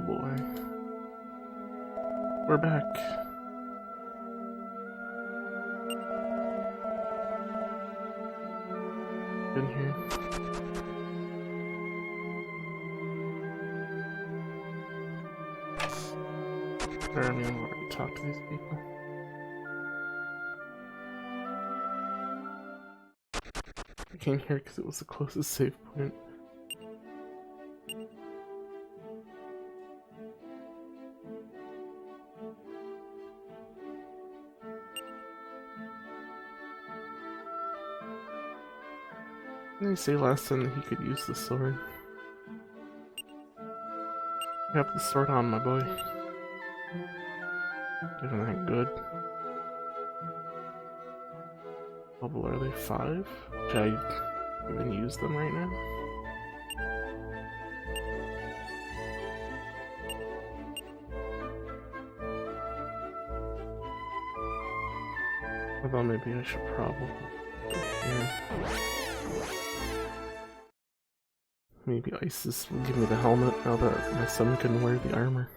boy. We're back. In here. Or, I mean, I've already talked to these people. I came here because it was the closest save point. Didn't he say last time that he could use the sword? You have the sword on, my boy. Isn't that good? Level are they 5? Should I even use them right now? Although maybe I should probably. Yeah. Maybe Isis will give me the helmet now that my son can wear the armor.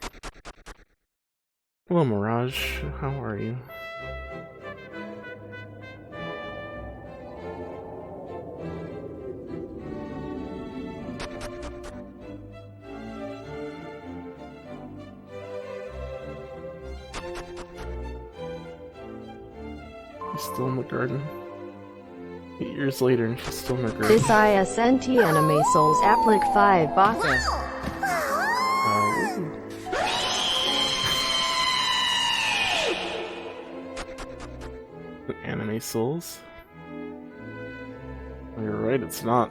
Hello, Mirage. How are you? She's still in the garden. 8 years later and she's still in her garden. This ISNT Anime Souls Applic 5 Baka. Anime Souls? Oh, you're right, it's not.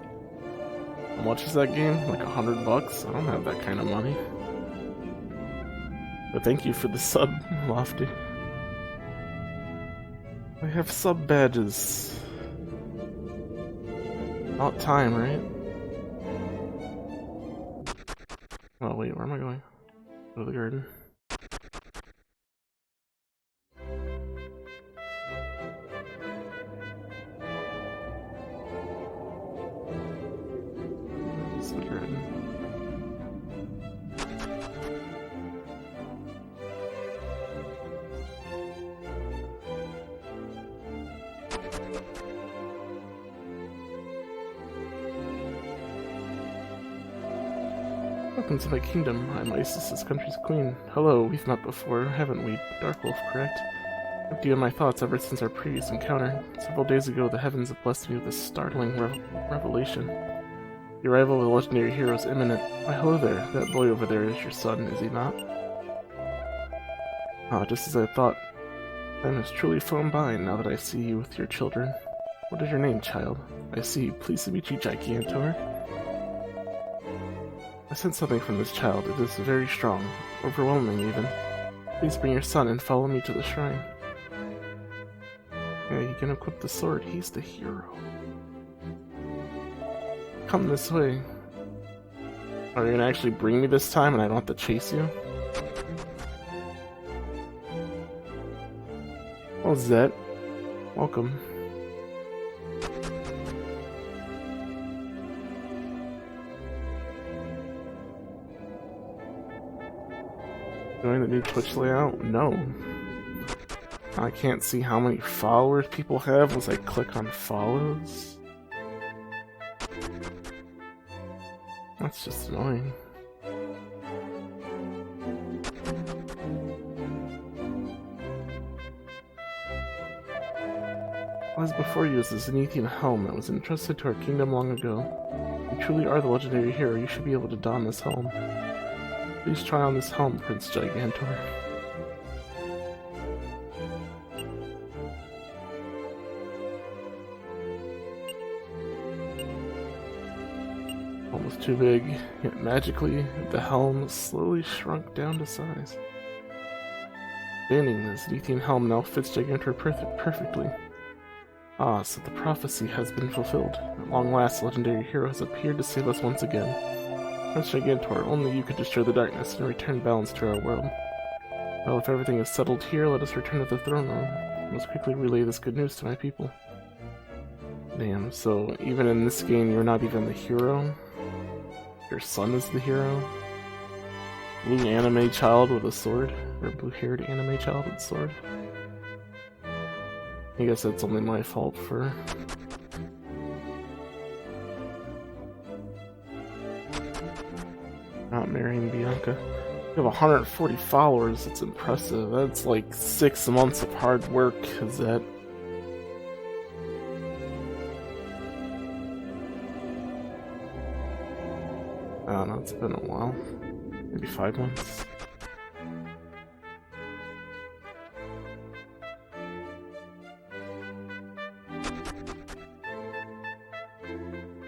How much is that game? Like $100? I don't have that kind of money. But thank you for the sub, Lofty. I have sub badges. About time, right? Oh wait, where am I going? Go to the garden. It's the garden. Welcome to my kingdom. I'm Isis, this country's queen. Hello, we've met before, haven't we? Darkwolf, correct? I've been in my thoughts ever since our previous encounter. Several days ago, the heavens have blessed me with a startling revelation. The arrival of the legendary hero is imminent. Why, hello there. That boy over there is your son, is he not? Ah, just as I thought. Time has truly flown by now that I see you with your children. What is your name, child? I see. Pleased to meet you, Gigantor. I sense something from this child. It is very strong. Overwhelming, even. Please bring your son and follow me to the shrine. Yeah, you can equip the sword. He's the hero. Come this way. Are you gonna actually bring me this time and I don't have to chase you? Oh, Zet. Welcome. Join the new Twitch layout? No. I can't see how many followers people have once I click on follows. That's just annoying. What was before you is the Zenithian helm that was entrusted to our kingdom long ago. You truly are the legendary hero. You should be able to don this helm. Please try on this helm, Prince Gigantor. Almost too big, yet magically, the helm slowly shrunk down to size. Standing, the Zenithian helm now fits Gigantor perfectly. Ah, so the prophecy has been fulfilled. At long last, the legendary hero has appeared to save us once again. Prince Gigantor, only you could destroy the darkness and return balance to our world. Well, if everything is settled here, let us return to the throne room. I must quickly relay this good news to my people. Damn, so even in this game, you're not even the hero? Your son is the hero? blue anime child with a sword, or blue-haired anime child with a sword. I guess that's only my fault for not marrying Bianca. You have 140 followers, that's impressive. That's like 6 months of hard work, is that? I don't know, it's been a while. Maybe 5 months.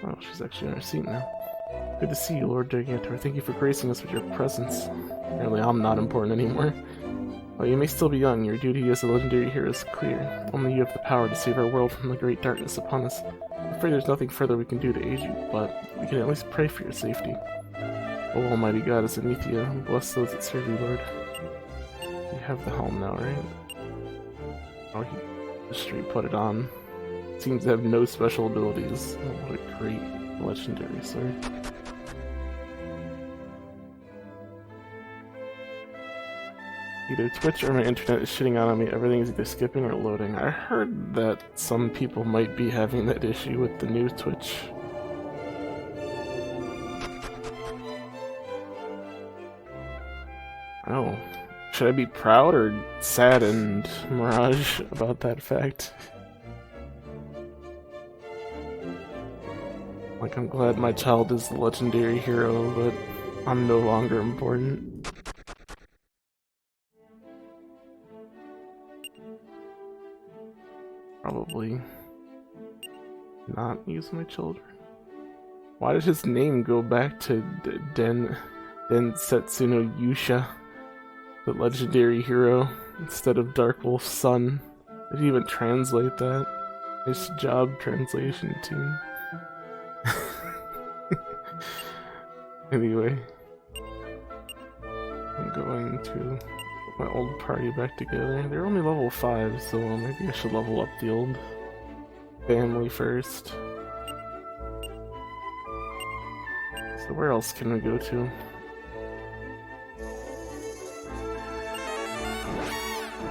Oh, she's actually in her seat now. Good to see you, Lord Gigantor. Thank you for gracing us with your presence. Apparently I'm not important anymore. While you may still be young, your duty as a legendary hero is clear. Only you have the power to save our world from the great darkness upon us. I'm afraid there's nothing further we can do to aid you, but we can at least pray for your safety. O Almighty God, as Zenithia, bless those that serve you, Lord. You have the helm now, right? Oh, he just straight put it on. Seems to have no special abilities. Oh, what a great legendary sword. Either Twitch or my internet is shitting out on me. Everything is either skipping or loading. I heard that some people might be having that issue with the new Twitch. Oh. Should I be proud or saddened, Mirage, about that fact? Like, I'm glad my child is the legendary hero, but I'm no longer important. Probably not use my children. Why did his name go back to Den Setsuno Yusha, the legendary hero, instead of Dark Wolf's son? Did he even translate that? Nice job, translation team. Anyway, I'm going to put my old party back together. They're only level 5, so maybe I should level up the old family first. So where else can we go to?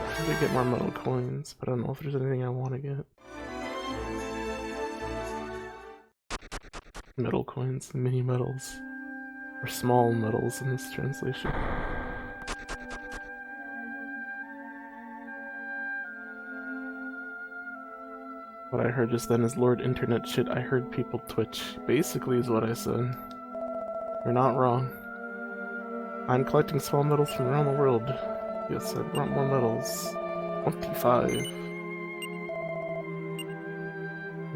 I could get more metal coins, but I don't know if there's anything I want to get. Metal coins, mini medals. Or small medals in this translation. What I heard just then is Lord Internet shit. I heard people Twitch. Basically is what I said. You're not wrong. I'm collecting small medals from around the world. Yes, I want more medals. 25.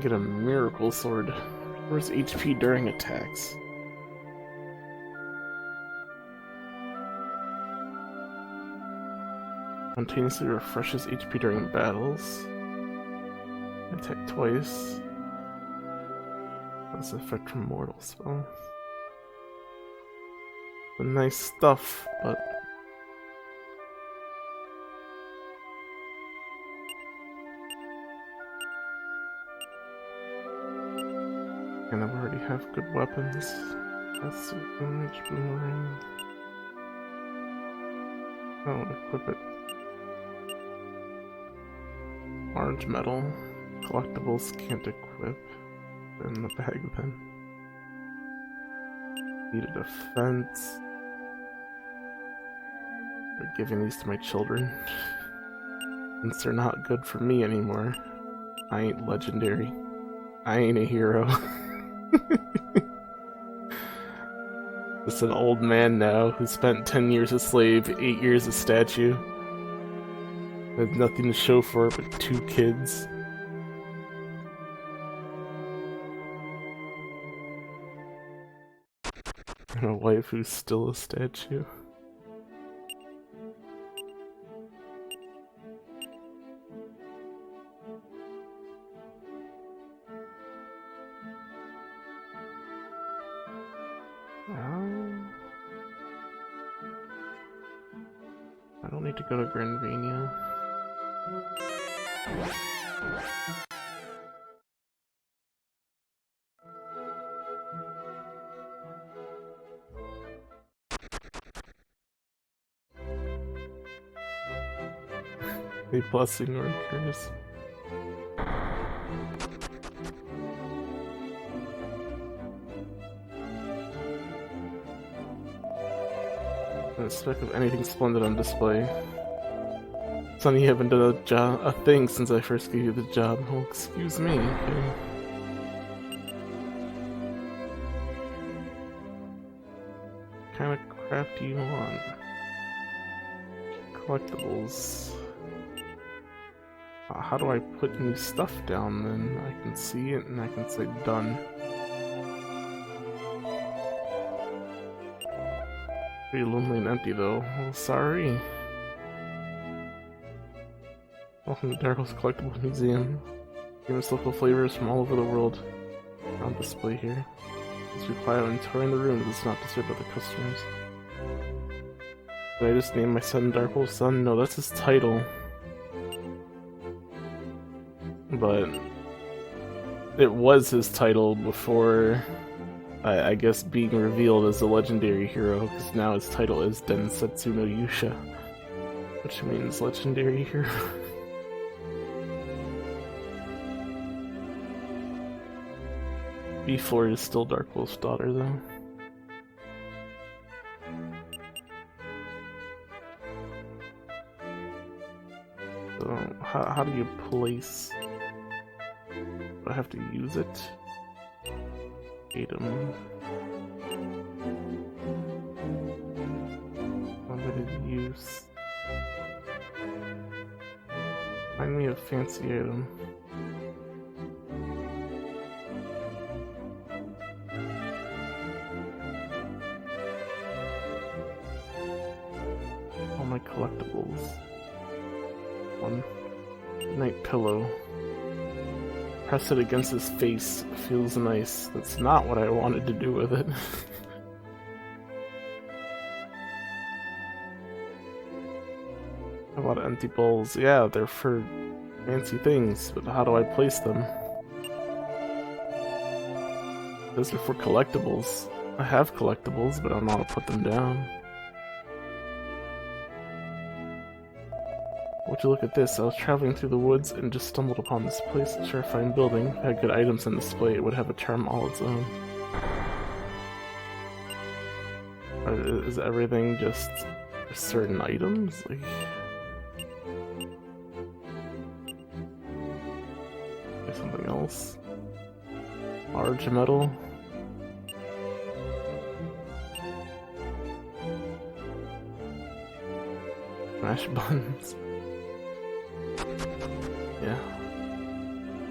Get a miracle sword. Restores HP during attacks. Spontaneously refreshes HP during battles. Attack twice. That's effect from mortal spell. Nice stuff, but and I already have good weapons. That's a damage boomerang. I don't equip it. Large metal. Collectibles can't equip. In the bag then. Need a defense. They're giving these to my children. Since they're not good for me anymore. I ain't legendary. I ain't a hero. Just an old man now who spent 10 years a slave, 8 years a statue. Has nothing to show for it but 2 kids. And a wife who's still a statue. I don't need to go to Granvania. A plus ignored Curtis. A speck of anything splendid on display. Sonny, you haven't done a thing since I first gave you the job. Oh, excuse me. Okay. What kind of crap do you want? Collectibles. How do I put new stuff down then? I can see it and I can say done. Pretty lonely and empty though. Oh, sorry. Welcome to Dark Horse Collectibles Museum. Famous local flavors from all over the world on display here. Please be quiet when touring the rooms. It's not disturb other customers. Did I just name my son Dark Horse Son? No, that's his title. But it was his title before, I guess, being revealed as a legendary hero, because now his title is Densetsu no Yusha, which means legendary hero. B4 is still Dark Wolf's daughter, though. So, how do you place? Do I have to use it? Item. Limited use. Find me a fancy item. All my collectibles. One night pillow. Press it against his face. Feels nice. That's not what I wanted to do with it. A lot of empty bowls. Yeah, they're for fancy things, but how do I place them? Those are for collectibles. I have collectibles, but I don't know how to put them down. Would you look at this? I was traveling through the woods and just stumbled upon this place. A terrifying building. If it had good items on display, it would have a charm all its own. Or is everything just certain items? Like, there's something else. Large metal. Smash buttons. Yeah.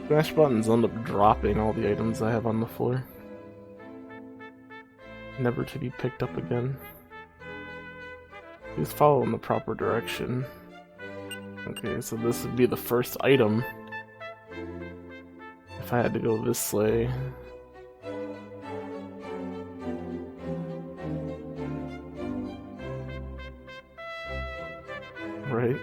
Smash buttons end up dropping all the items I have on the floor. Never to be picked up again. Please follow in the proper direction. Okay, so this would be the first item. If I had to go this way. Right?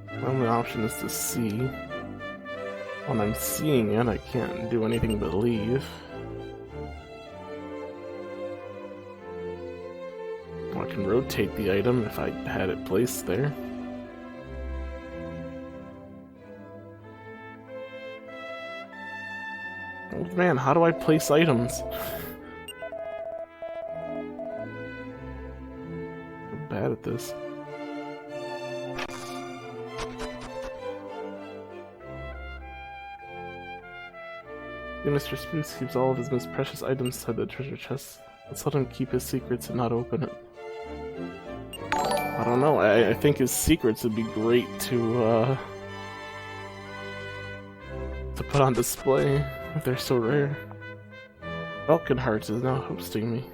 The only option is to see. When I'm seeing it, I can't do anything but leave. I can rotate the item if I had it placed there. Old man, how do I place items? I'm bad at this. Mr. Spooks keeps all of his most precious items inside the treasure chest. Let's let him keep his secrets and not open it. I don't know, I think his secrets would be great to put on display if they're so rare. Falconheart is now hosting me.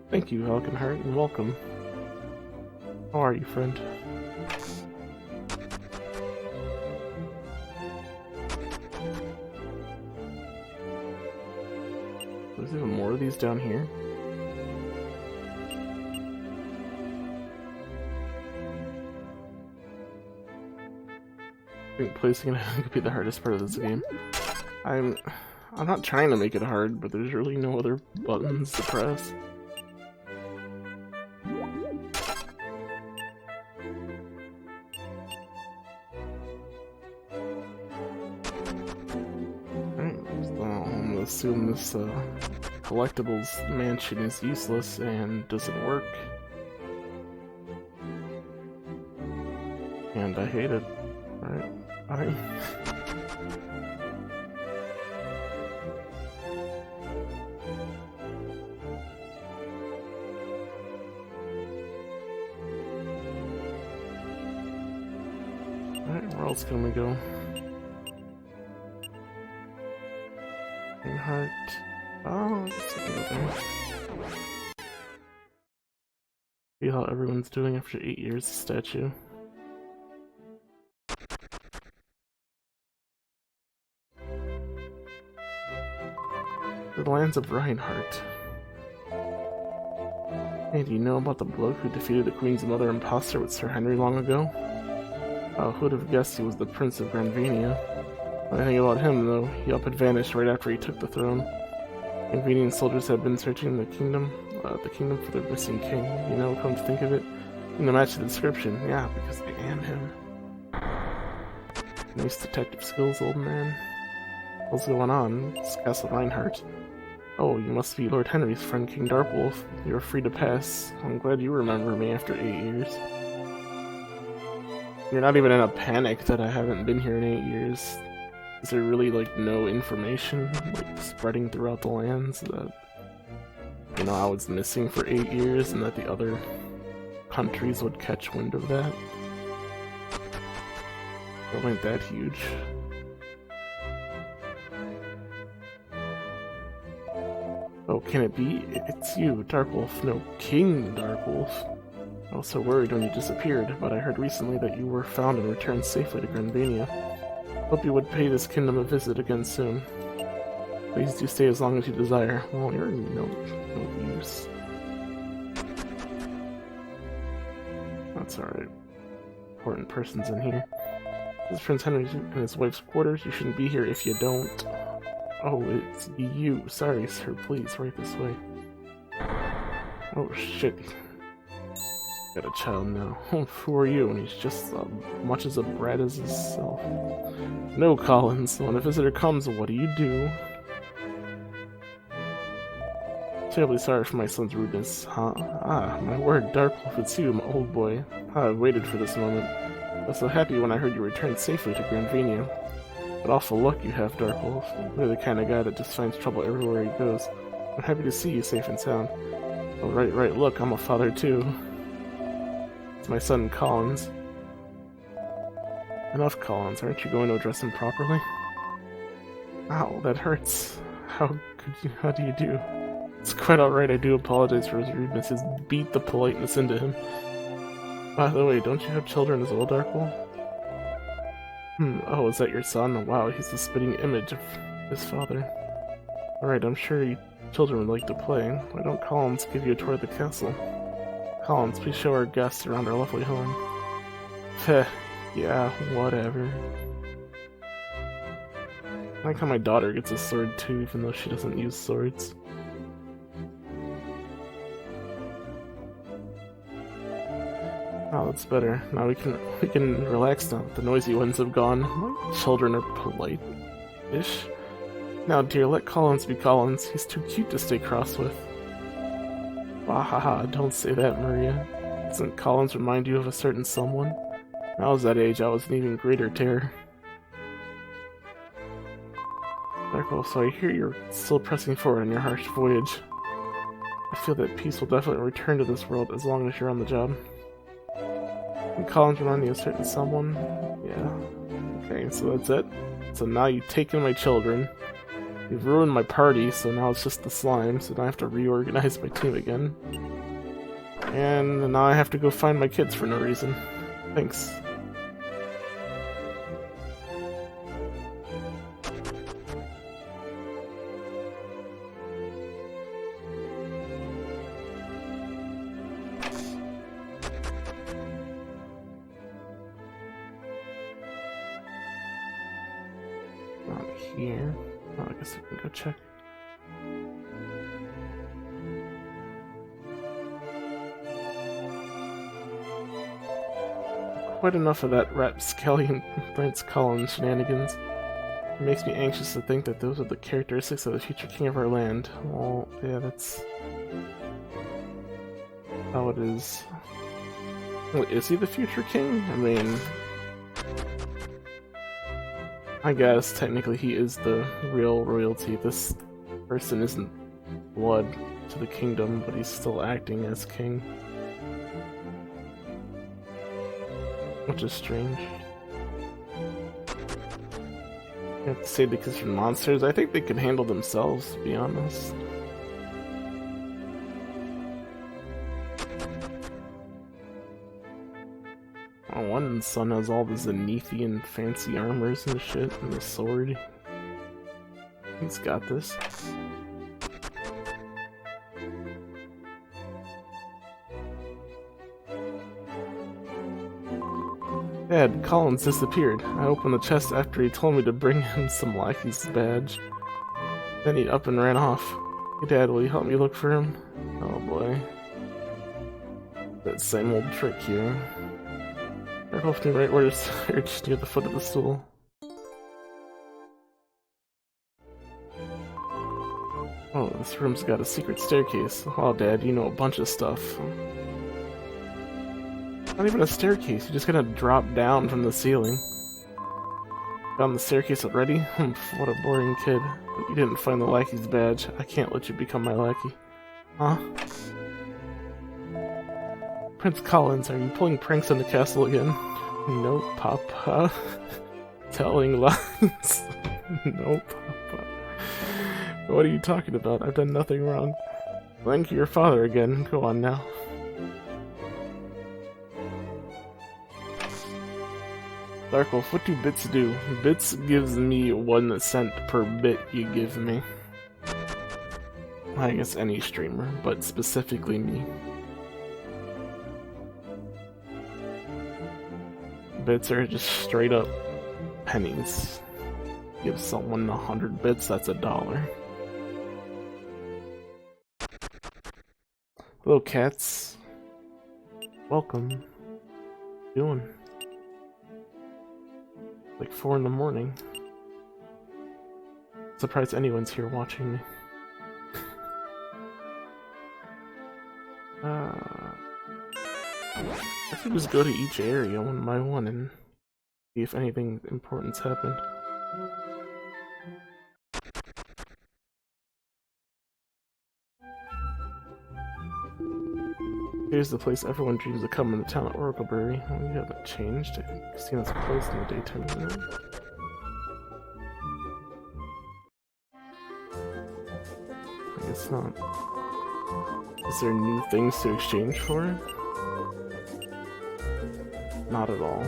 Thank you, Falconheart, and welcome. How are you, friend? There's even more of these down here. I think placing it could be the hardest part of this game. I'm not trying to make it hard, but there's really no other buttons to press. assume this collectibles mansion is useless and doesn't work. And I hate it. Alright, bye. Alright, where else can we go? Heart. Oh, I guess I can go there. See how everyone's doing after 8 years of statue. The lands of Reinhardt. Hey, do you know about the bloke who defeated the Queen's mother imposter with Sir Henry long ago? Who'd have guessed he was the Prince of Granvenia? When I think about him, though, he up and vanished right after he took the throne. Granvenian soldiers have been searching the kingdom for their missing king. You know, come to think of it, in the match the description, yeah, because I am him. Nice detective skills, old man. What's going on? It's Castle Reinhardt. Oh, you must be Lord Henry's friend, King Darkwolf. You're free to pass. I'm glad you remember me after 8 years. You're not even in a panic that I haven't been here in 8 years. Is there really, like, no information, like, spreading throughout the lands that, you know, I was missing for 8 years and that the other countries would catch wind of that? It ain't that huge. Oh, can it be? It's you, Darkwolf. No, King Darkwolf. I was so worried when you disappeared, but I heard recently that you were found and returned safely to Granvenia. Hope you would pay this kingdom a visit again soon. Please do stay as long as you desire. Well, you're no use. That's alright. Important persons in here. This is Prince Henry and his wife's quarters. You shouldn't be here if you don't. Oh, it's you. Sorry, sir. Please, right this way. Oh, shit. Got a child now. Who are you? And he's just much as a brat as himself. No, Collins. When a visitor comes, what do you do? Terribly sorry for my son's rudeness, huh? Ah, my word, Darkwolf, it's you, my old boy. I've waited for this moment. I was so happy when I heard you returned safely to Granvenia. But awful luck you have, Darkwolf. You're the kind of guy that just finds trouble everywhere he goes. I'm happy to see you safe and sound. Oh, right, look, I'm a father too. It's my son, Collins. Enough, Collins. Aren't you going to address him properly? Ow, that hurts. How do you do? It's quite alright, I do apologize for his rudeness. Just beat the politeness into him. By the way, don't you have children as well, Darkwolf? Oh, is that your son? Wow, he's the spitting image of his father. Alright, I'm sure you children would like to play. Why don't Collins give you a tour of the castle? Collins, please show our guests around our lovely home. Heh, yeah, whatever. I like how my daughter gets a sword too, even though she doesn't use swords. Oh, that's better. Now we can relax now. The noisy ones have gone. My children are polite-ish. Now, dear, let Collins be Collins. He's too cute to stay cross with. Wahaha, don't say that, Maria. Doesn't Collins remind you of a certain someone? When I was that age, I was in even greater terror. Darkwolf, so I hear you're still pressing forward on your harsh voyage. I feel that peace will definitely return to this world as long as you're on the job. And Collins remind you of a certain someone? Yeah. Okay, so that's it. So now you've taken my children. You've ruined my party, so now it's just the slime, so now I have to reorganize my team again. And now I have to go find my kids for no reason. Thanks. Not here. Oh, I guess I can go check. Quite enough of that rapscallion Prince Collins shenanigans. It makes me anxious to think that those are the characteristics of the future king of our land. Well, yeah, that's how it is. Well, is he the future king? I mean, I guess technically he is the real royalty. This person isn't blood to the kingdom, but he's still acting as king. Which is strange. You have to say because you're monsters. I think they can handle themselves, to be honest. Oh, one son has all the Zenithian fancy armors and shit, and the sword. He's got this. Dad, Collins disappeared. I opened the chest after he told me to bring him some lackey's badge. Then he up and ran off. Hey Dad, will you help me look for him? Oh boy. That same old trick here. They're hopefully right where to search, near the foot of the stool. Oh, this room's got a secret staircase. Wow, Dad, you know a bunch of stuff. Not even a staircase, you're just gonna drop down from the ceiling. Found the staircase already? What a boring kid. But you didn't find the lackey's badge. I can't let you become my lackey. Huh? Prince Collins, are you pulling pranks on the castle again? No, Papa. Telling lies. No, Papa. What are you talking about? I've done nothing wrong. Thank your father again. Go on now. Darkwolf, what do bits do? Bits gives me 1 cent per bit you give me. I guess any streamer, but specifically me. Bits are just straight up pennies. Give someone 100 bits, that's $1. Hello cats. Welcome. What you doing? Like 4 in the morning. Surprised anyone's here watching me. I could just go to each area one by one and see if anything important's happened. Here's the place everyone dreams of coming to town at Oracleberry. Well, you haven't changed. I've seen us close in the daytime. I guess not. Is there new things to exchange for it? Not at all.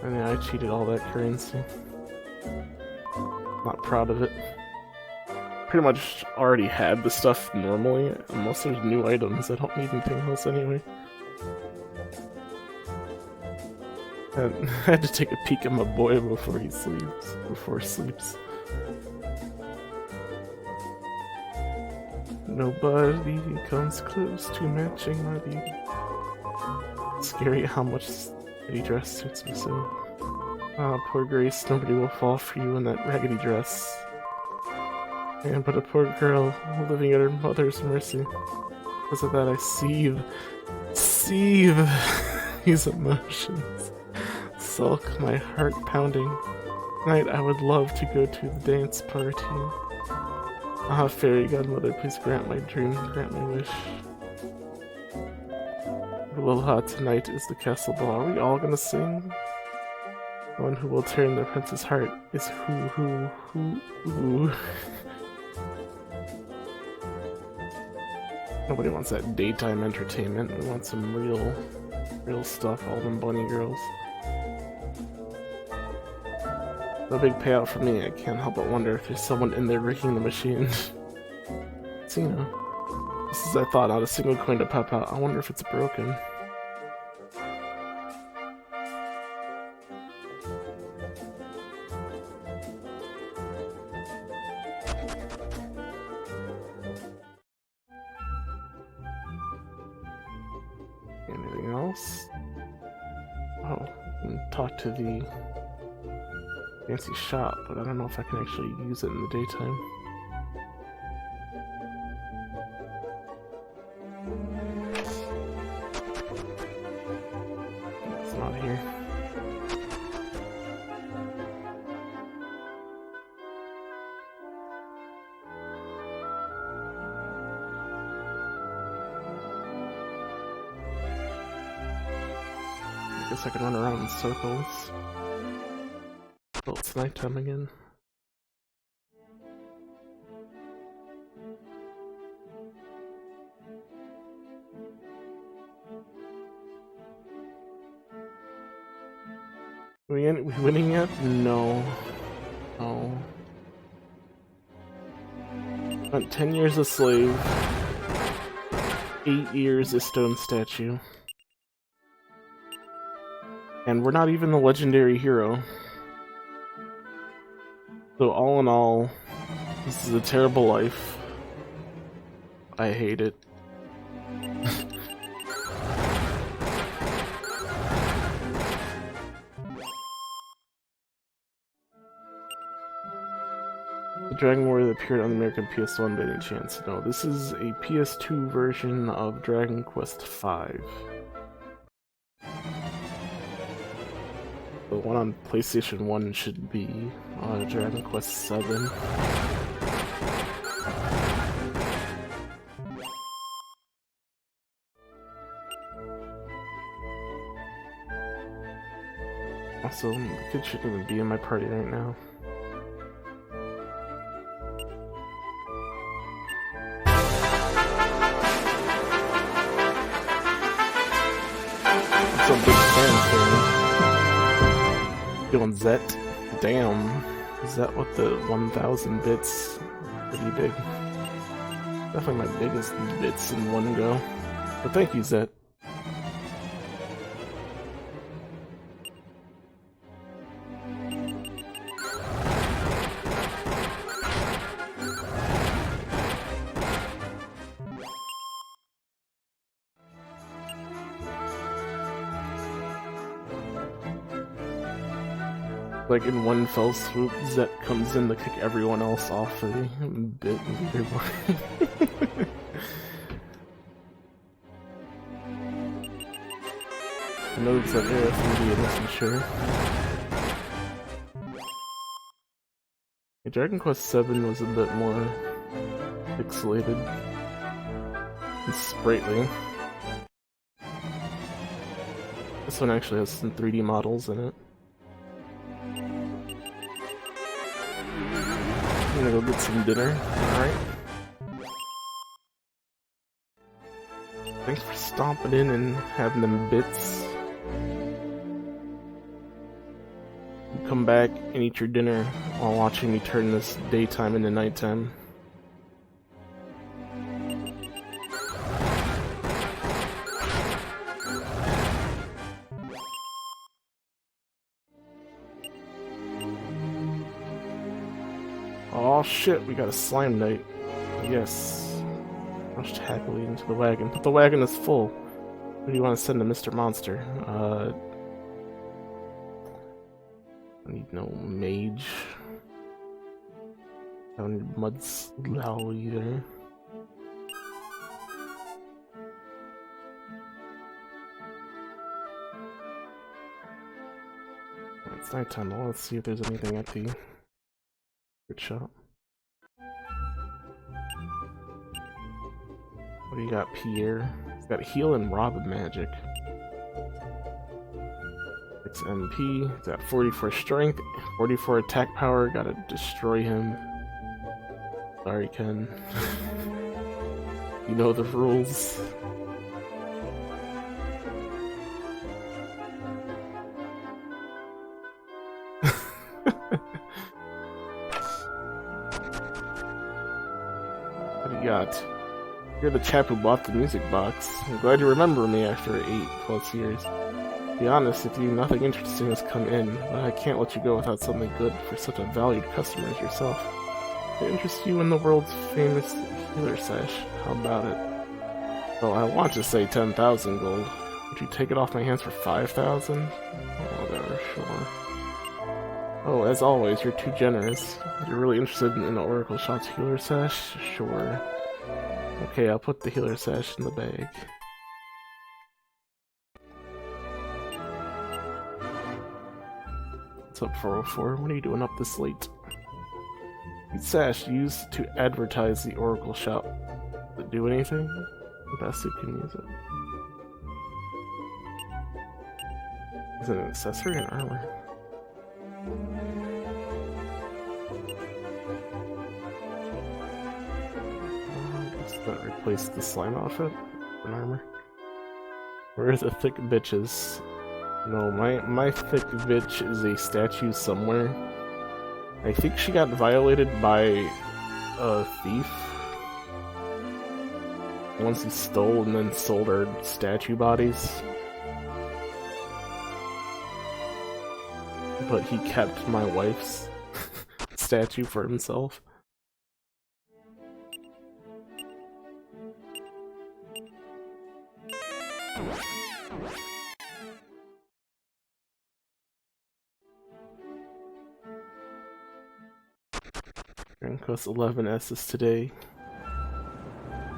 And yeah, I cheated all that currency. Not proud of it. Pretty much already had the stuff normally, unless there's new items. I don't need anything else anyway. And I had to take a peek at my boy before he sleeps. Nobody comes close to matching my beauty. Scary how much pretty dress suits me so. Ah, poor Grace, nobody will fall for you in that raggedy dress. And but a poor girl living at her mother's mercy. Because of that I seethe these emotions. Sulk, my heart pounding. Tonight I would love to go to the dance party. Ah, fairy godmother, please grant my dream, grant my wish. Aloha, tonight is the castle ball. Are we all gonna sing? The one who will turn the prince's heart is who. Nobody wants that daytime entertainment. We want some real stuff, all them bunny girls. No big payout for me. I can't help but wonder if there's someone in there rigging the machine. So, you know, just as I thought, not a single coin to pop out. I wonder if it's broken. Anything else? Oh, and talk to the fancy shop, but I don't know if I can actually use it in the daytime. It's not here. I guess I can run around in circles. Oh, it's nighttime again. We winning yet? No. No. Spent 10 years a slave. 8 years a stone statue. And we're not even the legendary hero. So all in all, this is a terrible life. I hate it. The Dragon Warrior that appeared on the American PS1 by any chance? No, this is a PS2 version of Dragon Quest V. The one on PlayStation 1 should be Dragon Quest VII. Also, the kid shouldn't even be in my party right now. I'm so big fan here. Doing Zet. Damn. Is that what the 1000 bits? Pretty big. Definitely my biggest bits in one go. But thank you, Zet. Like in one fell swoop, Zet comes in to kick everyone else off the bit leaderboard. I know Zet era 3D, I wasn't sure. Yeah, Dragon Quest VII was a bit more pixelated and sprightly. This one actually has some 3D models in it. I'm gonna go get some dinner, alright? Thanks for stomping in and having them bits. You come back and eat your dinner while watching me turn this daytime into nighttime. Oh shit, we got a slime knight. Yes. Rushed happily into the wagon. But the wagon is full. Who do you want to send to Mr. Monster? I need no mage. I don't need Mudslow either. It's nighttime. Well, let's see if there's anything at the shop. What do you got, Pierre? He's got heal and rob magic. 6 MP. He's got 44 strength, 44 attack power. Gotta destroy him. Sorry, Ken. You know the rules. What do you got? You're the chap who bought the music box. I'm glad you remember me after 8+ years. To be honest with you, nothing interesting has come in, but I can't let you go without something good for such a valued customer as yourself. It interests you in the world's famous healer sash. How about it? Well, I want to say 10,000 gold. Would you take it off my hands for 5,000? Whatever, sure. Oh, as always, you're too generous. You're really interested in the Oracle Shop's healer sash? Sure. Okay, I'll put the healer sash in the bag. What's up, 404? What are you doing up this late? Sash used to advertise the Oracle Shop. Does it do anything? Best you can use it. Is it an accessory or an armor? I guess that replaced the slime outfit. An armor. Where are the thick bitches? No, my thick bitch is a statue somewhere. I think she got violated by a thief. Once he stole and then sold our statue bodies. But he kept my wife's statue for himself. Rank costs 11 S's today.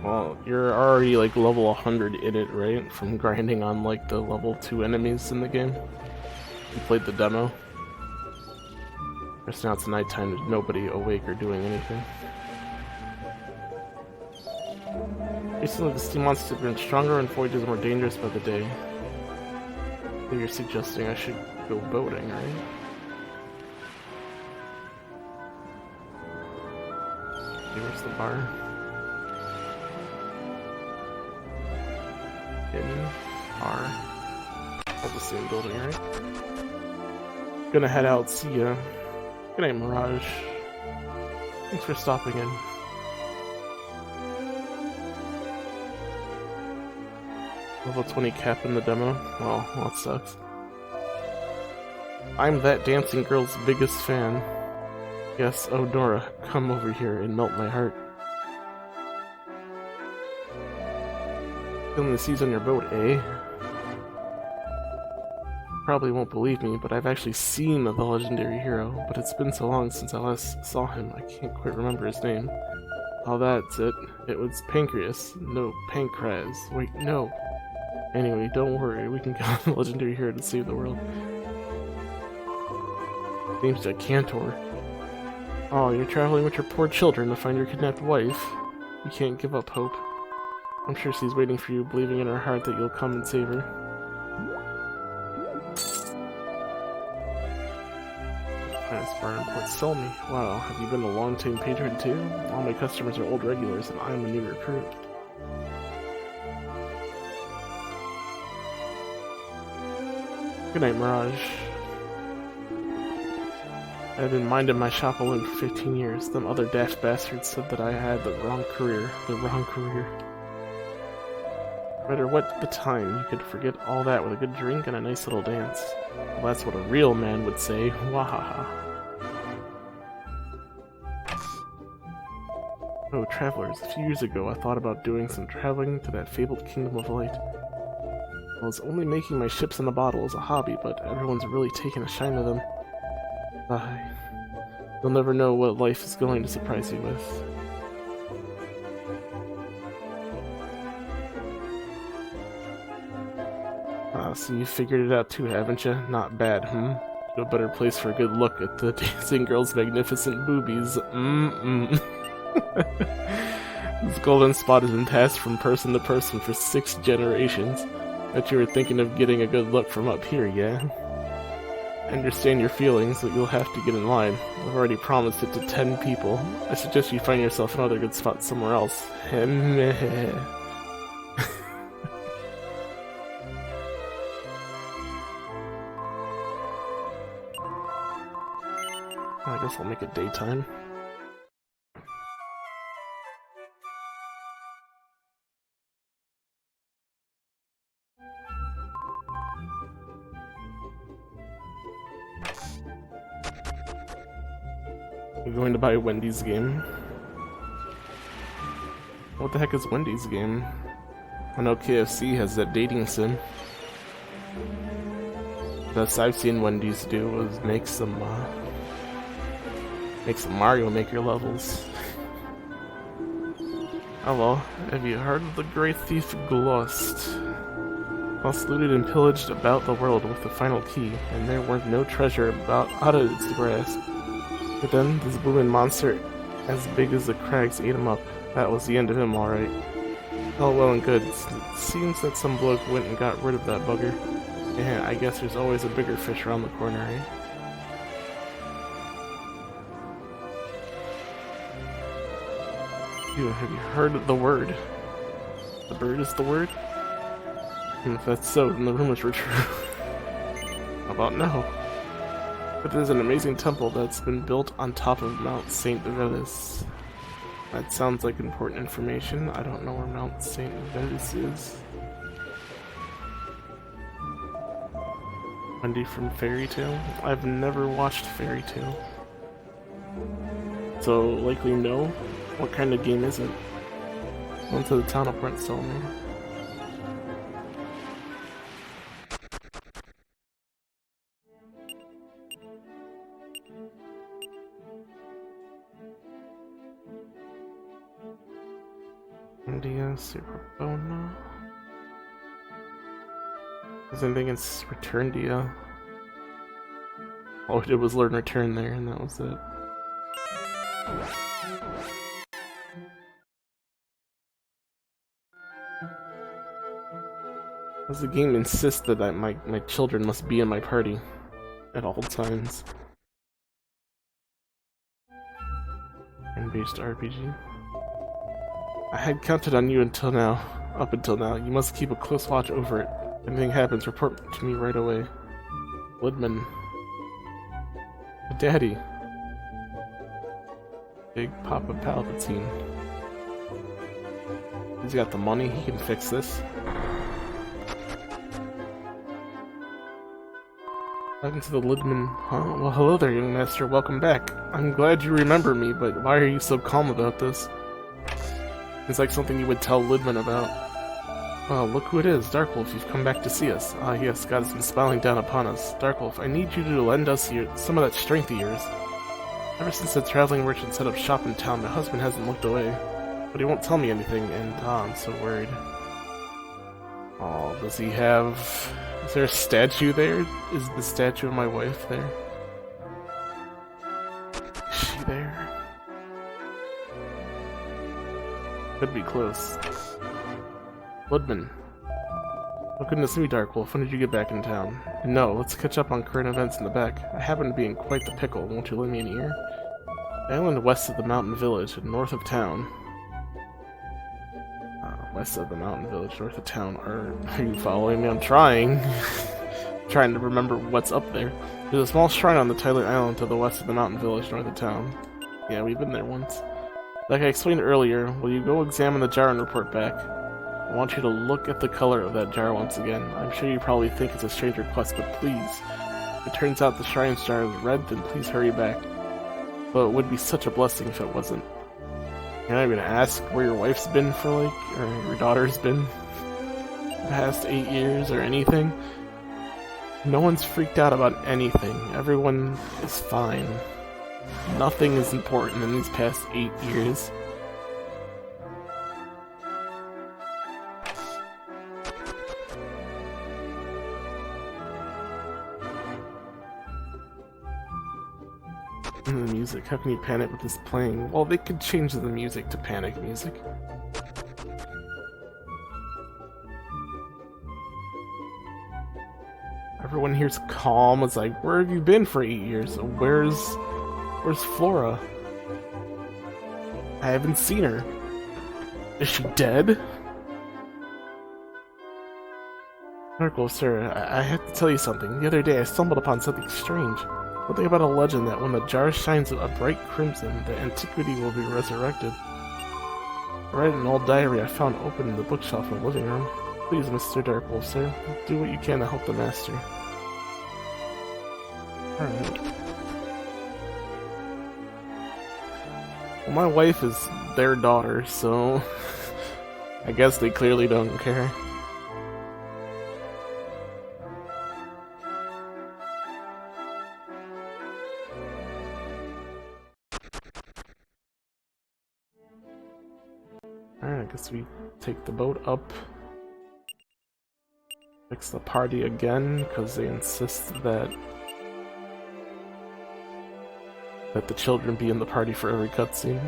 Well, you're already like level 100 in it, right? From grinding on like the level 2 enemies in the game. You played the demo. Just now it's nighttime, there's nobody awake or doing anything. Recently the steam monster has been stronger and voyages more dangerous by the day. I think you're suggesting I should go boating, right? Where's the bar? In bar. All the same building, right? Gonna head out, see ya. Good night, Mirage. Thanks for stopping in. Level 20 cap in the demo? Well, that sucks. I'm that dancing girl's biggest fan. Yes, oh Dora, come over here and melt my heart. Feeling the seas on your boat, eh? Probably won't believe me, but I've actually seen the legendary hero, but it's been so long since I last saw him, I can't quite remember his name. Oh, that's it. It was Pancreas. No, Pancraz. Wait, no. Anyway, don't worry, we can get on the legendary hero to save the world. Name's Jack Cantor. Oh, you're traveling with your poor children to find your kidnapped wife. You can't give up hope. I'm sure she's waiting for you, believing in her heart that you'll come and save her. Bar in Port Selmy. Wow, have you been a long-time patron too? All my customers are old regulars and I'm a new recruit. Good night, Mirage. I've been minding my shop alone for 15 years. Them other daft bastards said that I had the wrong career. The wrong career. No matter what the time, you could forget all that with a good drink and a nice little dance. Well, that's what a real man would say. Wahaha. Oh, travelers, a few years ago I thought about doing some traveling to that fabled Kingdom of Light. I was only making my ships in a bottle as a hobby, but everyone's really taken a shine to them. You'll never know what life is going to surprise you with. So you figured it out too, haven't you? Not bad, No better place for a good look at the dancing girl's magnificent boobies. This golden spot has been passed from person to person for 6 generations. Bet you were thinking of getting a good look from up here, yeah? I understand your feelings, but you'll have to get in line. I've already promised it to 10 people. I suggest you find yourself another good spot somewhere else. I guess I'll make it daytime. We're going to buy Wendy's game. What the heck is Wendy's game? I know KFC has that dating sim. Best I've seen Wendy's do was make some Mario Maker levels. Hello, have you heard of the great thief Gulust? Gulust looted and pillaged about the world with the final key, and there was no treasure about out of its grasp. But then, this booming monster as big as the crags ate him up. That was the end of him, alright. All well and good. It seems that some bloke went and got rid of that bugger. Yeah, I guess there's always a bigger fish around the corner, eh? Have you heard of the word? The bird is the word? And if that's so, then the rumors were true. How about no? But there's an amazing temple that's been built on top of Mount St. Vitus. That sounds like important information. I don't know where Mount St. Vitus is. Wendy from Fairy Tail? I've never watched Fairy Tail. So, likely no. What kind of game is it? Went to the town of Brentstone. India, Superbona. There's anything in Return-dia? All we did was learn Return there, and that was it. Does the game insist that my children must be in my party at all times? Turn-based RPG. I had counted on you until now. Up until now. You must keep a close watch over it. If anything happens, report to me right away. Woodman. Daddy. Big Papa Palpatine. He's got the money, he can fix this. Welcome to the Lidman. Huh? Well, hello there, young master. Welcome back. I'm glad you remember me, but why are you so calm about this? It's like something you would tell Lidman about. Well, look who it is. Darkwolf, you've come back to see us. Ah, yes, God has been smiling down upon us. Darkwolf, I need you to lend us some of that strength of yours. Ever since the traveling merchant set up shop in town, my husband hasn't looked away. But he won't tell me anything, and I'm so worried. Oh, does he have... Is there a statue there? Is the statue of my wife there? Is she there? Could be close. Woodman. Oh goodness me, Darkwolf, when did you get back in town? No, let's catch up on current events in the back. I happen to be in quite the pickle, won't you lend me an ear? The island west of the mountain village, north of town. West of the mountain village, north of town. Are you following me? I'm trying. Trying to remember what's up there. There's a small shrine on the Tyler Island to the west of the mountain village, north of town. Yeah, we've been there once. Like I explained earlier, will you go examine the jar and report back? I want you to look at the color of that jar once again. I'm sure you probably think it's a strange request, but please. If it turns out the shrine's jar is red, then please hurry back. But it would be such a blessing if it wasn't. You're not even gonna ask where your wife's been for, like, or your daughter's been the past 8 years or anything? No one's freaked out about anything. Everyone is fine. Nothing is important in these past 8 years. And the music, how can you panic with this playing? Well, they could change the music to panic music. Everyone here's calm. It's like, where have you been for 8 years? Where's Flora? I haven't seen her. Is she dead? Darkwolf, sir, I have to tell you something. The other day I stumbled upon something strange. Something about a legend that when the jar shines a bright crimson, the antiquity will be resurrected. I read an old diary I found open in the bookshelf in the living room. Please, Mr. Darkwolf, sir, do what you can to help the master. Alright. Well, my wife is their daughter, so I guess they clearly don't care. guess we take the boat up. Fix the party again, because they insist that the children be in the party for every cutscene.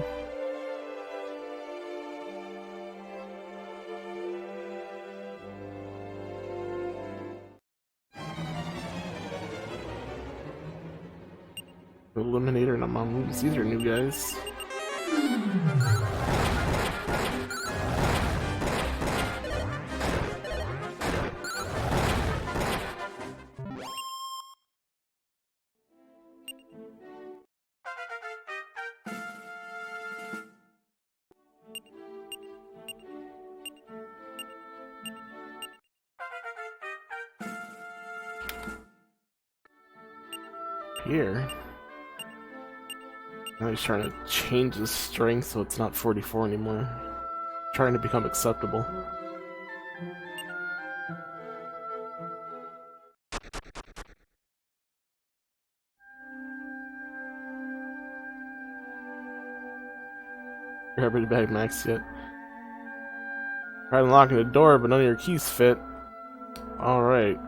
Eliminator and Amamus, these are new guys. Here. Now he's trying to change his strength so it's not 44 anymore. Trying to become acceptable. Garbage bag max yet. Tried unlocking the door, but none of your keys fit. Alright.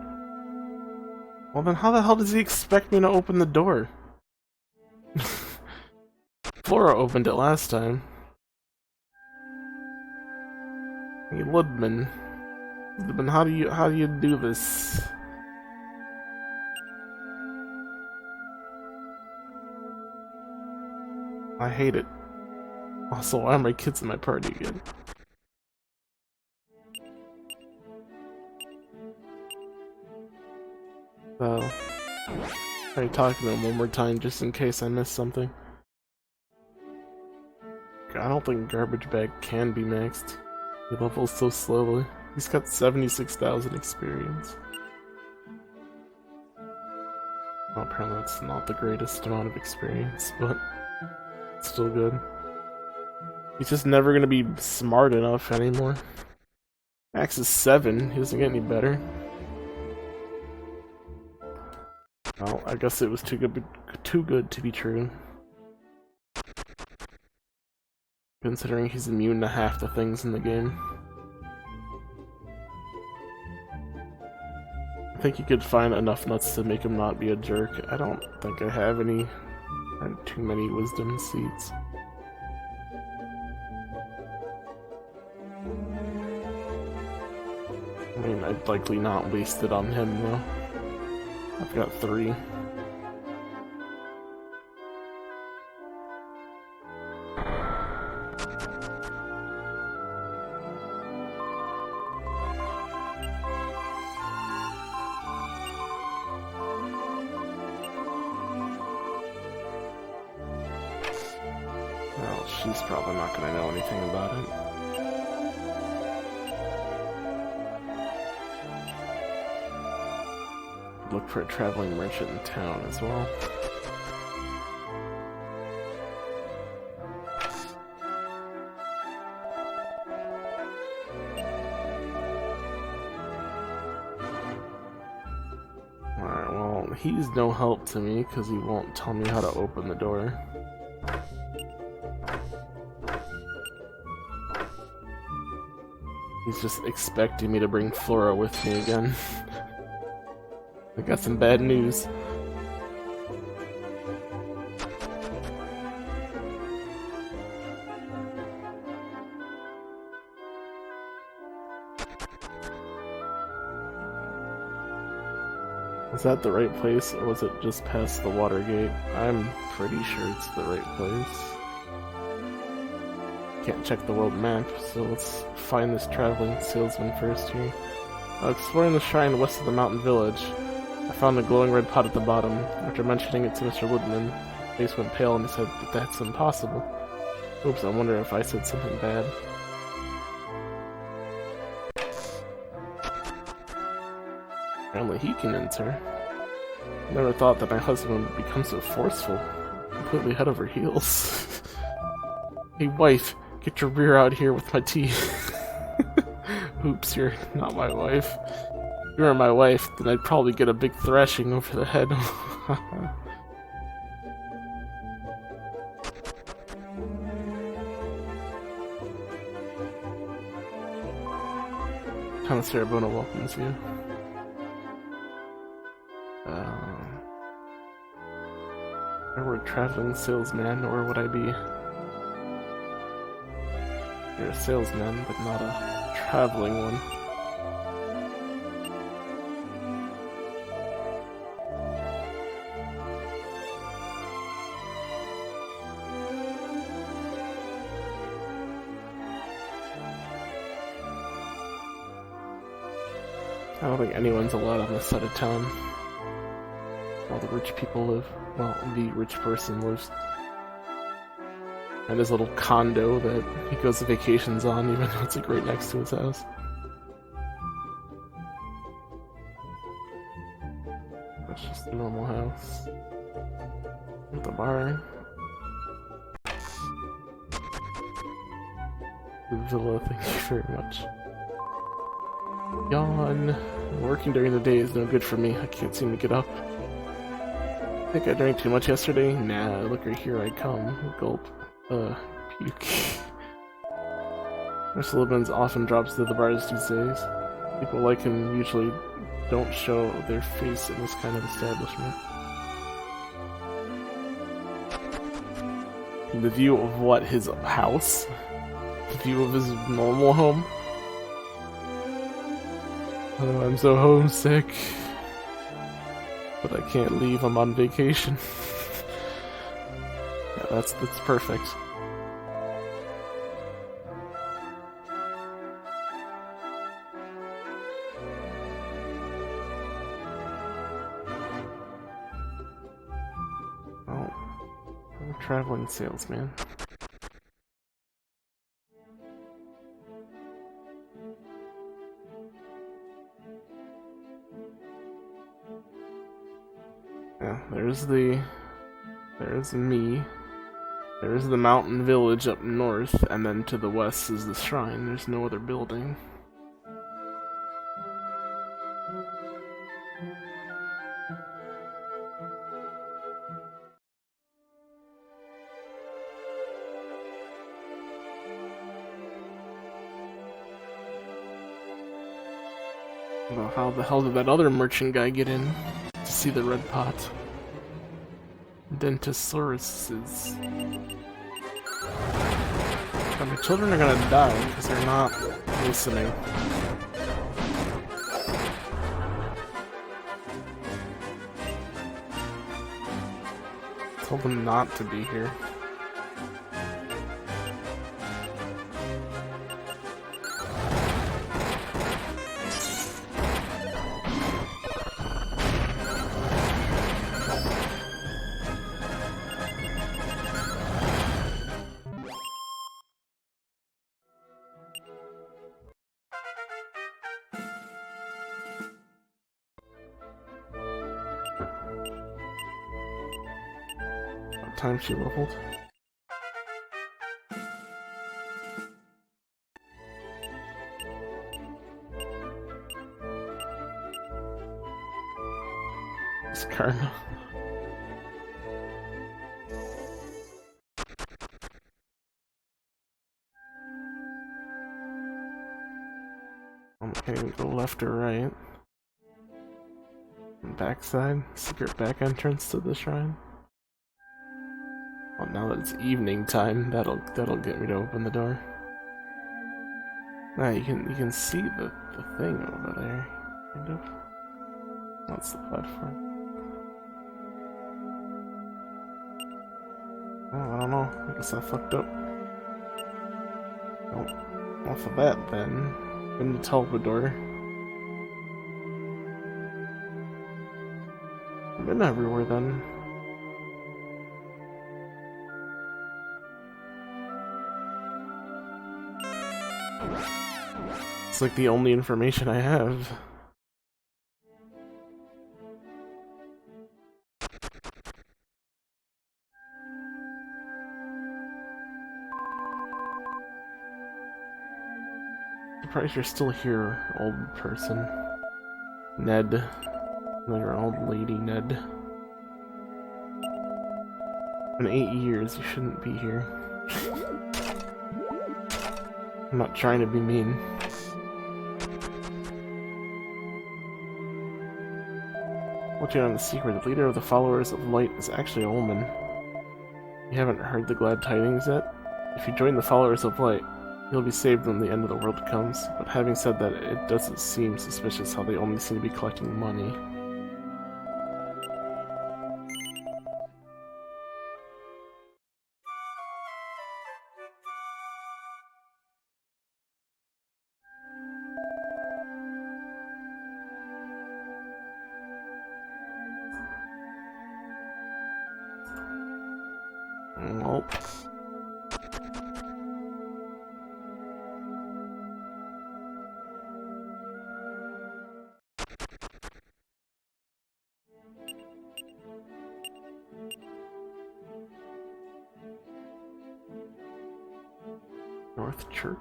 Well then how the hell does he expect me to open the door? Flora opened it last time. Hey, Ludman. Ludman, how do you do this? I hate it. Also, why are my kids in my party again? So, try talking to him one more time just in case I missed something. I don't think Garbage Bag can be maxed. He levels so slowly. He's got 76,000 experience. Well, apparently that's not the greatest amount of experience, but it's still good. He's just never gonna be smart enough anymore. Max is 7, he doesn't get any better. Well, I guess it was too good to be true. Considering he's immune to half the things in the game. I think you could find enough nuts to make him not be a jerk. I don't think I have any too many wisdom seeds. I mean, I'd likely not waste it on him though. I've got 3. Well, she's probably not gonna know anything about it. Look for a traveling merchant in town as well. Alright, well, he's no help to me because he won't tell me how to open the door. He's just expecting me to bring Flora with me again. I got some bad news. Was that the right place, or was it just past the water gate? I'm pretty sure it's the right place. Can't check the world map, so let's find this traveling salesman first here. Exploring the shrine west of the mountain village, I found a glowing red pot at the bottom. After mentioning it to Mr. Woodman, his face went pale and he said that that's impossible. Oops, I wonder if I said something bad. Apparently he can enter. Never thought that my husband would become so forceful. Completely head over heels. Hey wife, get your rear out here with my tea. Oops, you're not my wife. If you were my wife, then I'd probably get a big thrashing over the head. Thomas Sarabona welcomes you. I were a traveling salesman, or would I be? You're a salesman, but not a traveling one. I don't think anyone's allowed on this side of town. All the rich people live. Well, the rich person lives at his little condo that he goes to vacations on, even though it's like right next to his house. That's just a normal house. With a bar. The villa, thank you very much. Yawn. Working during the day is no good for me. I can't seem to get up. I think I drank too much yesterday. Nah, look right here I come. Gulp. Puke. Mr. Libbins often drops to the bars these days. People like him usually don't show their face in this kind of establishment. The view of what? His house? The view of his normal home? Oh, I'm so homesick. But I can't leave, I'm on vacation. Yeah, that's perfect. Oh, I'm a traveling salesman. Yeah, there's me. There's the mountain village up north, and then to the west is the shrine. There's no other building. Well, how the hell did that other merchant guy get in to see the red pot? Dentosauruses. My children are gonna die because they're not listening. Told them not to be here. What time she leveled? It's karma. I can't even go left or right. Backside? Secret back entrance to the shrine? Well, now that it's evening time, that'll get me to open the door. Now you can see the thing over there, kind of. That's the platform. Oh, I don't know. I guess I fucked up. Oh, off of that then. Into Telvador. I've been everywhere then. It's like the only information I have. Surprised you're still here, old person. Ned. No, you're an old lady, Ned. In 8 years, you shouldn't be here. I'm not trying to be mean. Watching on the secret, the leader of the followers of light is actually a woman. You haven't heard the glad tidings yet? If you join the followers of light, you'll be saved when the end of the world comes. But having said that, it doesn't seem suspicious how they only seem to be collecting money. Nope. North Church.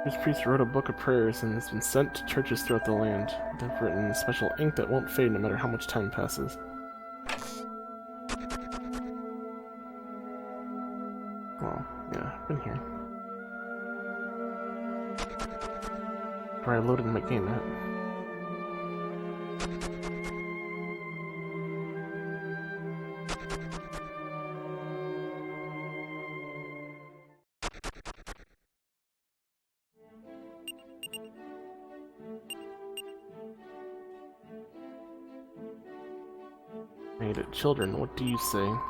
This priest wrote a book of prayers and has been sent to churches throughout the land. They've written in special ink that won't fade no matter how much time passes. Oh, yeah, I've been here. Where I loaded my game at. Made it. Children, what do you say? I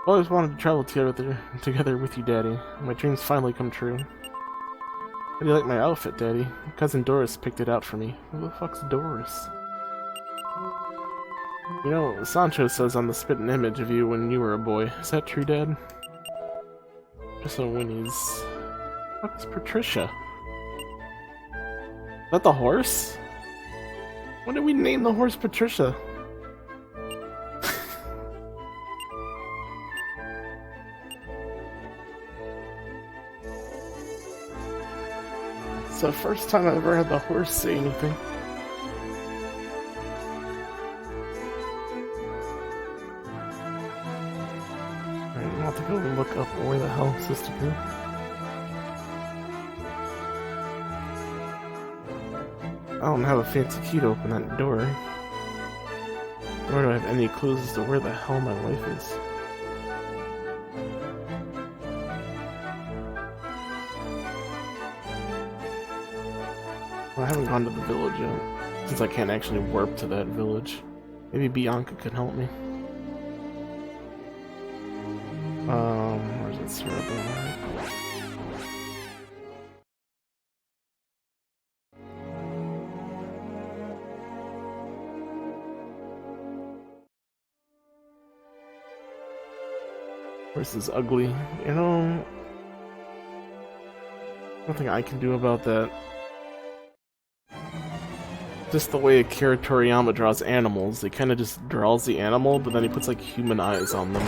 always wanted to travel together with you, Daddy. My dreams finally come true. How do you like my outfit, Daddy? Cousin Doris picked it out for me. Who the fuck's Doris? You know, Sancho says I'm the spitting image of you when you were a boy. Is that true, Dad? Just so Winnie's... What's Patricia? Is that the horse? When did we name the horse Patricia? It's the first time I've ever had the horse say anything. Alright, I'm about to go look up where the hell is this to go. I don't have a fancy key to open that door. Nor do I have any clues as to where the hell my wife is. Well, I haven't gone to the village yet, since I can't actually warp to that village. Maybe Bianca can help me. Where's that syrup? Horse is ugly. You know, nothing I can do about that. Just the way Akira Toriyama draws animals, he kind of just draws the animal, but then he puts like human eyes on them.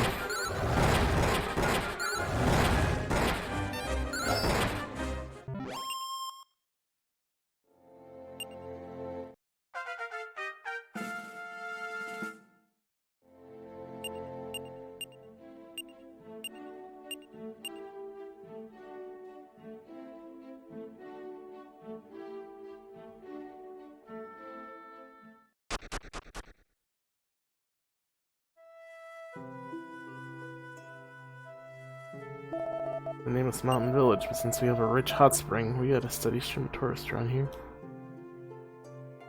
The name is Mountain Village, but since we have a rich hot spring, we got a steady stream of tourists around here.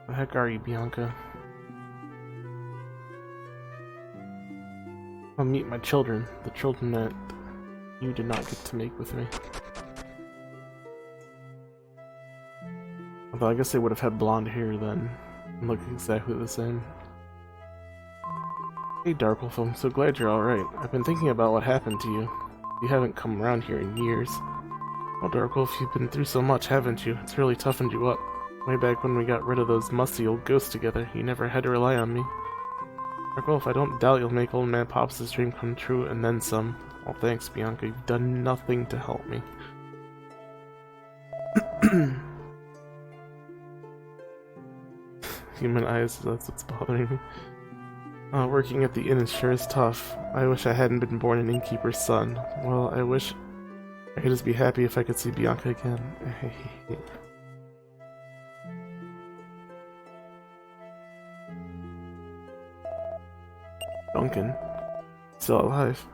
The heck are you, Bianca? I'll meet my children, the children that you did not get to make with me. Although I guess they would have had blonde hair then, and look exactly the same. Hey Darkwolf, I'm so glad you're alright. I've been thinking about what happened to you. You haven't come around here in years. Well, Darkwolf, you've been through so much, haven't you? It's really toughened you up. Way back when we got rid of those musty old ghosts together, you never had to rely on me. Darkwolf, I don't doubt you'll make Old Man Pops' dream come true, and then some. Well, thanks, Bianca. You've done nothing to help me. Human eyes, that's what's bothering me. Working at the inn sure is tough. I wish I hadn't been born an innkeeper's son. Well, I wish I could just be happy if I could see Bianca again. Duncan? Still alive.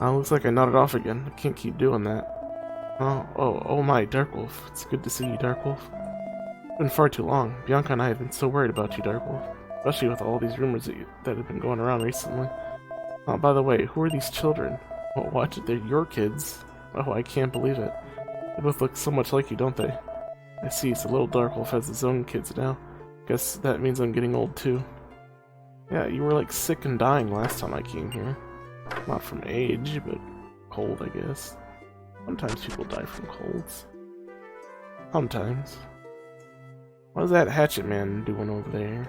Looks like I nodded off again. I can't keep doing that. Oh my, Darkwolf. It's good to see you, Darkwolf. It's been far too long. Bianca and I have been so worried about you, Darkwolf. Especially with all these rumors that have been going around recently. Oh, by the way, who are these children? Oh, what? They're your kids? Oh, I can't believe it. They both look so much like you, don't they? I see, so little Darkwolf has his own kids now. Guess that means I'm getting old too. Yeah, you were like sick and dying last time I came here. Not from age, but cold, I guess. Sometimes people die from colds. Sometimes. What is that Hatchet Man doing over there?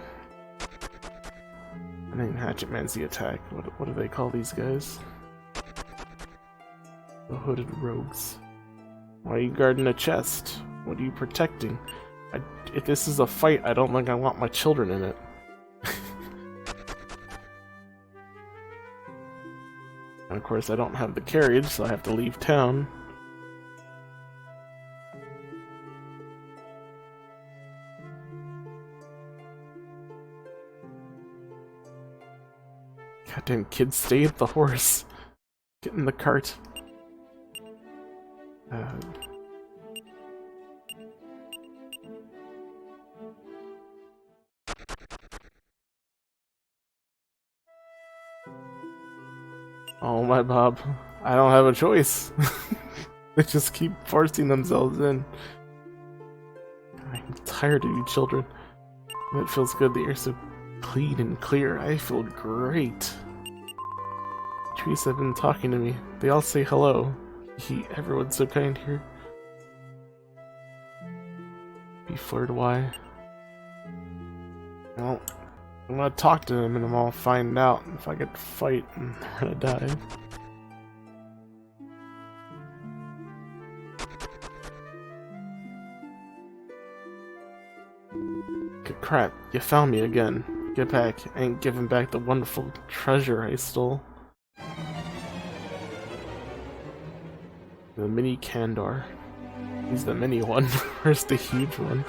I think Hatchet Man's the attack. What do they call these guys? The hooded rogues. Why are you guarding a chest? What are you protecting? If this is a fight, I don't think I want my children in it. And of course, I don't have the carriage, so I have to leave town. Goddamn kids, stay at the horse. Get in the cart. Oh my Bob, I don't have a choice. They just keep forcing themselves in. I'm tired of you children. It feels good that you're so clean and clear. I feel great. Trees have been talking to me. They all say hello. Everyone's so kind here. Be flirted, why? Well, I'm gonna talk to them and I'm gonna find out if I get to fight and I'm gonna die. Good crap, you found me again. Get back, I ain't giving back the wonderful treasure I stole. The mini Kandor. He's the mini one. Where's the huge one?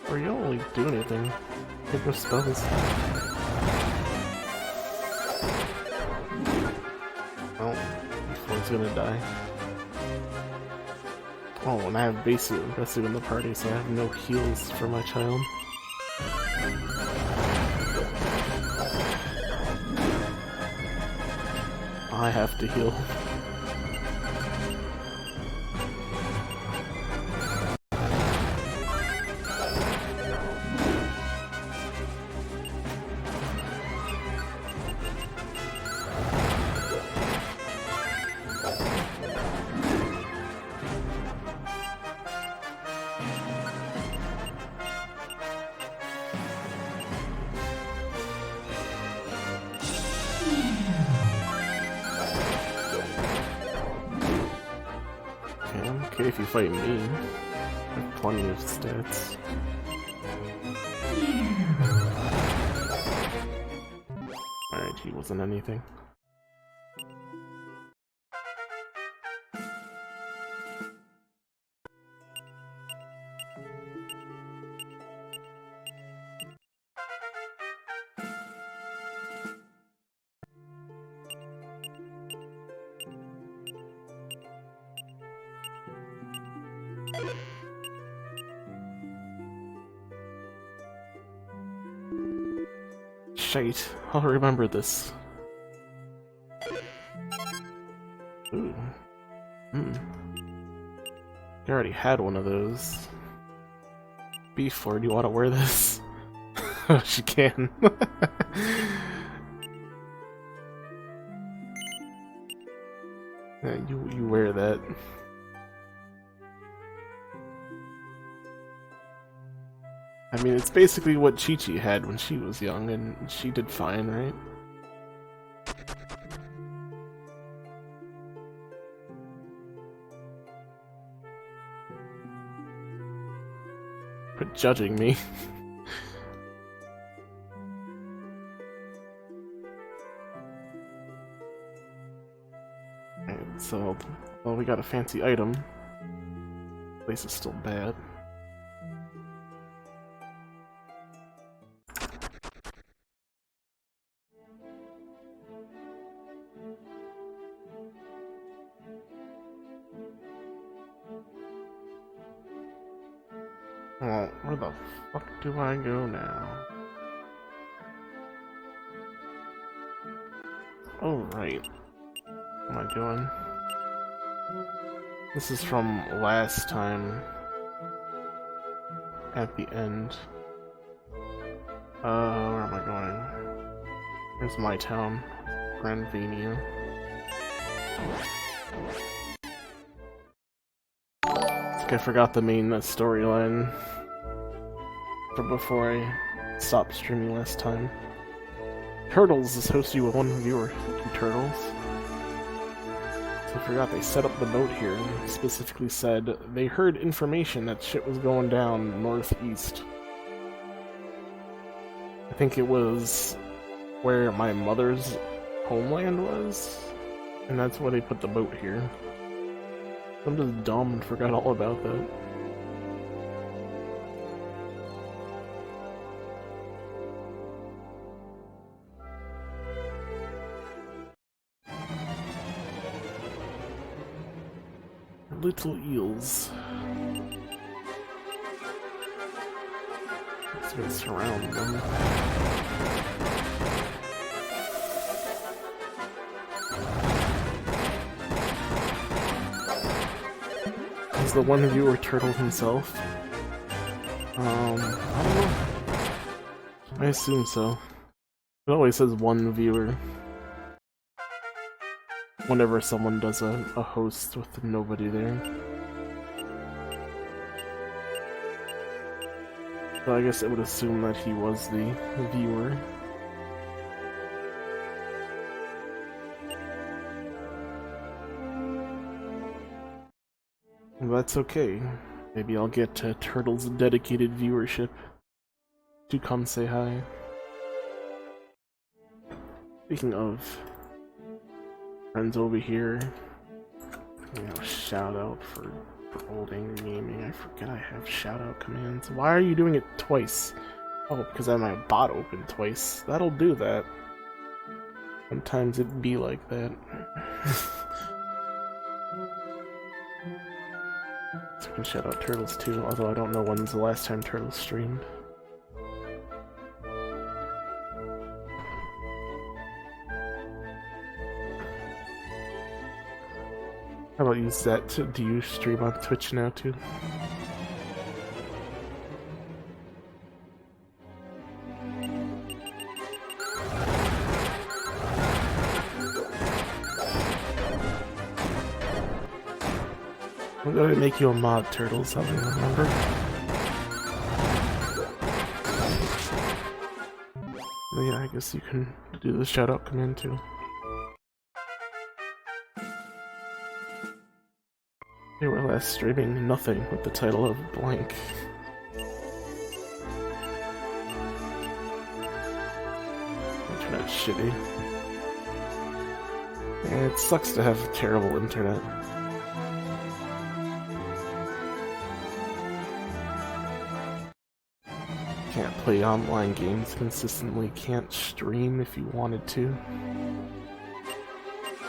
Or you don't really do anything. Take no spells. Oh, before he's gonna die. Oh, and I have Besu in the party, so I have no heals for my child. I have to heal. I'm okay if you fight me. I have plenty of stats. Alright, he wasn't anything. Shite, I'll remember this. Ooh. You already had one of those. Before, do you want to wear this? Oh, she can. Yeah, you wear that. I mean, it's basically what Chi-Chi had when she was young, and she did fine, right? Quit judging me. Alright, so, well, we got a fancy item. Place is still bad. Well, where the fuck do I go now? Oh, right. What am I doing? This is from last time. At the end. Where am I going? Here's my town. Granvania. I forgot the main storyline from before I stopped streaming last time. Turtles is hosted you with one viewer. Thank you, Turtles. So I forgot they set up the boat here and specifically said they heard information that shit was going down northeast. I think it was where my mother's homeland was, and that's why they put the boat here. I'm just dumb and forgot all about that. Little eels. Let's go surround them. Is the one viewer turtle himself? I don't know. I assume so. It always says one viewer whenever someone does a host with nobody there. So I guess it would assume that he was the viewer. That's okay. Maybe I'll get Turtle's dedicated viewership to come say hi. Speaking of friends over here, shout out for Old Angry Gaming. I forget I have shout out commands. Why are you doing it twice? Oh, because I have my bot open twice. That'll do that. Sometimes it'd be like that. So I can shout out Turtles too, although I don't know when's the last time Turtles streamed. How about you, Zet? Do you stream on Twitch now too? I'm gonna make you a mod, Turtles, help me remember. But yeah, I guess you can do the shout out command too. They were last streaming nothing with the title of blank. Internet's shitty. Yeah, it sucks to have terrible internet. Can't play online games consistently, can't stream if you wanted to.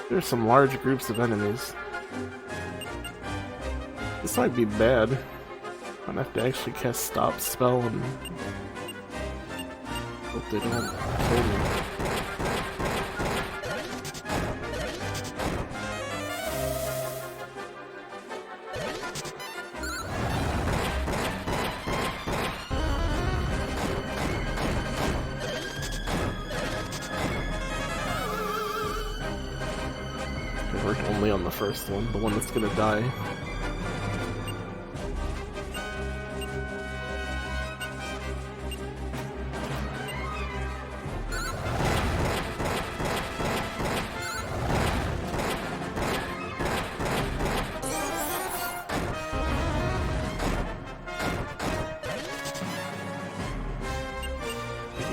There's some large groups of enemies. This might be bad. I'm gonna have to actually cast Stop Spell and hope they don't kill me. It worked only on the first one, the one that's gonna die.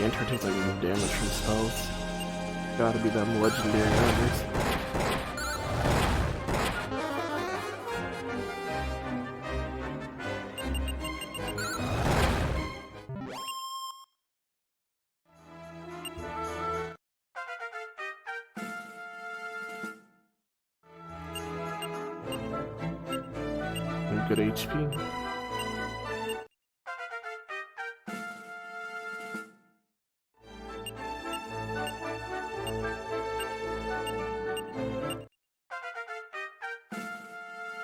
Gigantor takes like no damage from spells. Gotta be them legendary enemies. And good HP.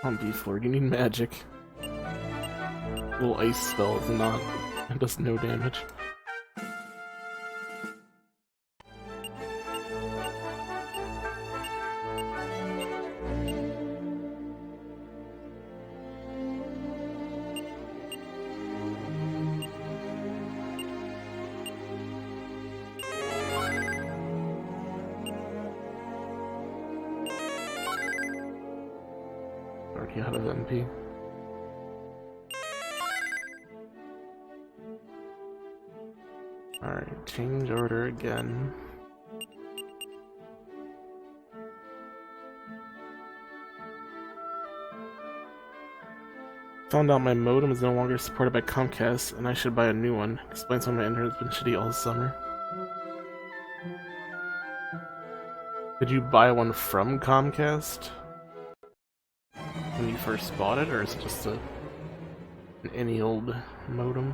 On B4, you need magic. Little ice spell is not, it does no damage. Already out of MP. Alright, change order again. Found out my modem is no longer supported by Comcast and I should buy a new one. Explains why my internet's been shitty all summer. Did you buy one from Comcast when you first bought it, or is it just an any old modem?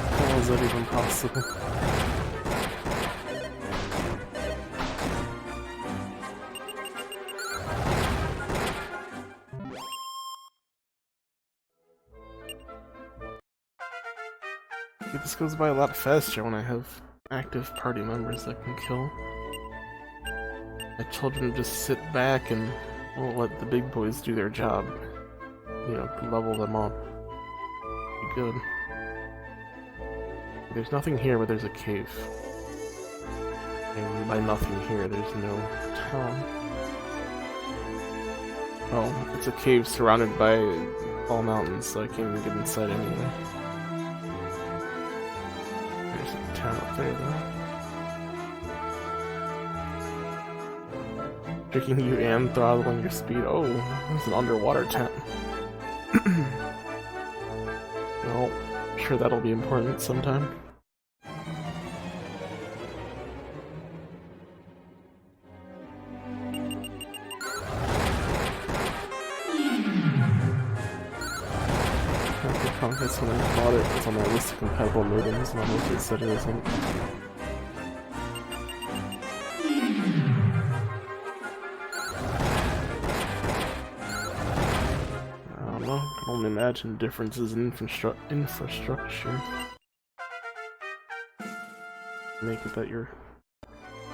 How is that even possible? Yeah, this goes by a lot faster when I have active party members I can kill. I told them to just sit back and won't let the big boys do their job. You know, level them up. Be good. There's nothing here, but there's a cave. And by nothing here, there's no town. Oh, it's a cave surrounded by all mountains, so I can't even get inside anyway. There's a town up there, though. Tricking you and throttling your speed. Oh, there's an underwater town. Well, I'm sure that'll be important sometime. Comcast when I bought it was on my list of compatible modems, and almost it said it isn't. I don't know. I can only imagine differences in infrastructure. Make it that your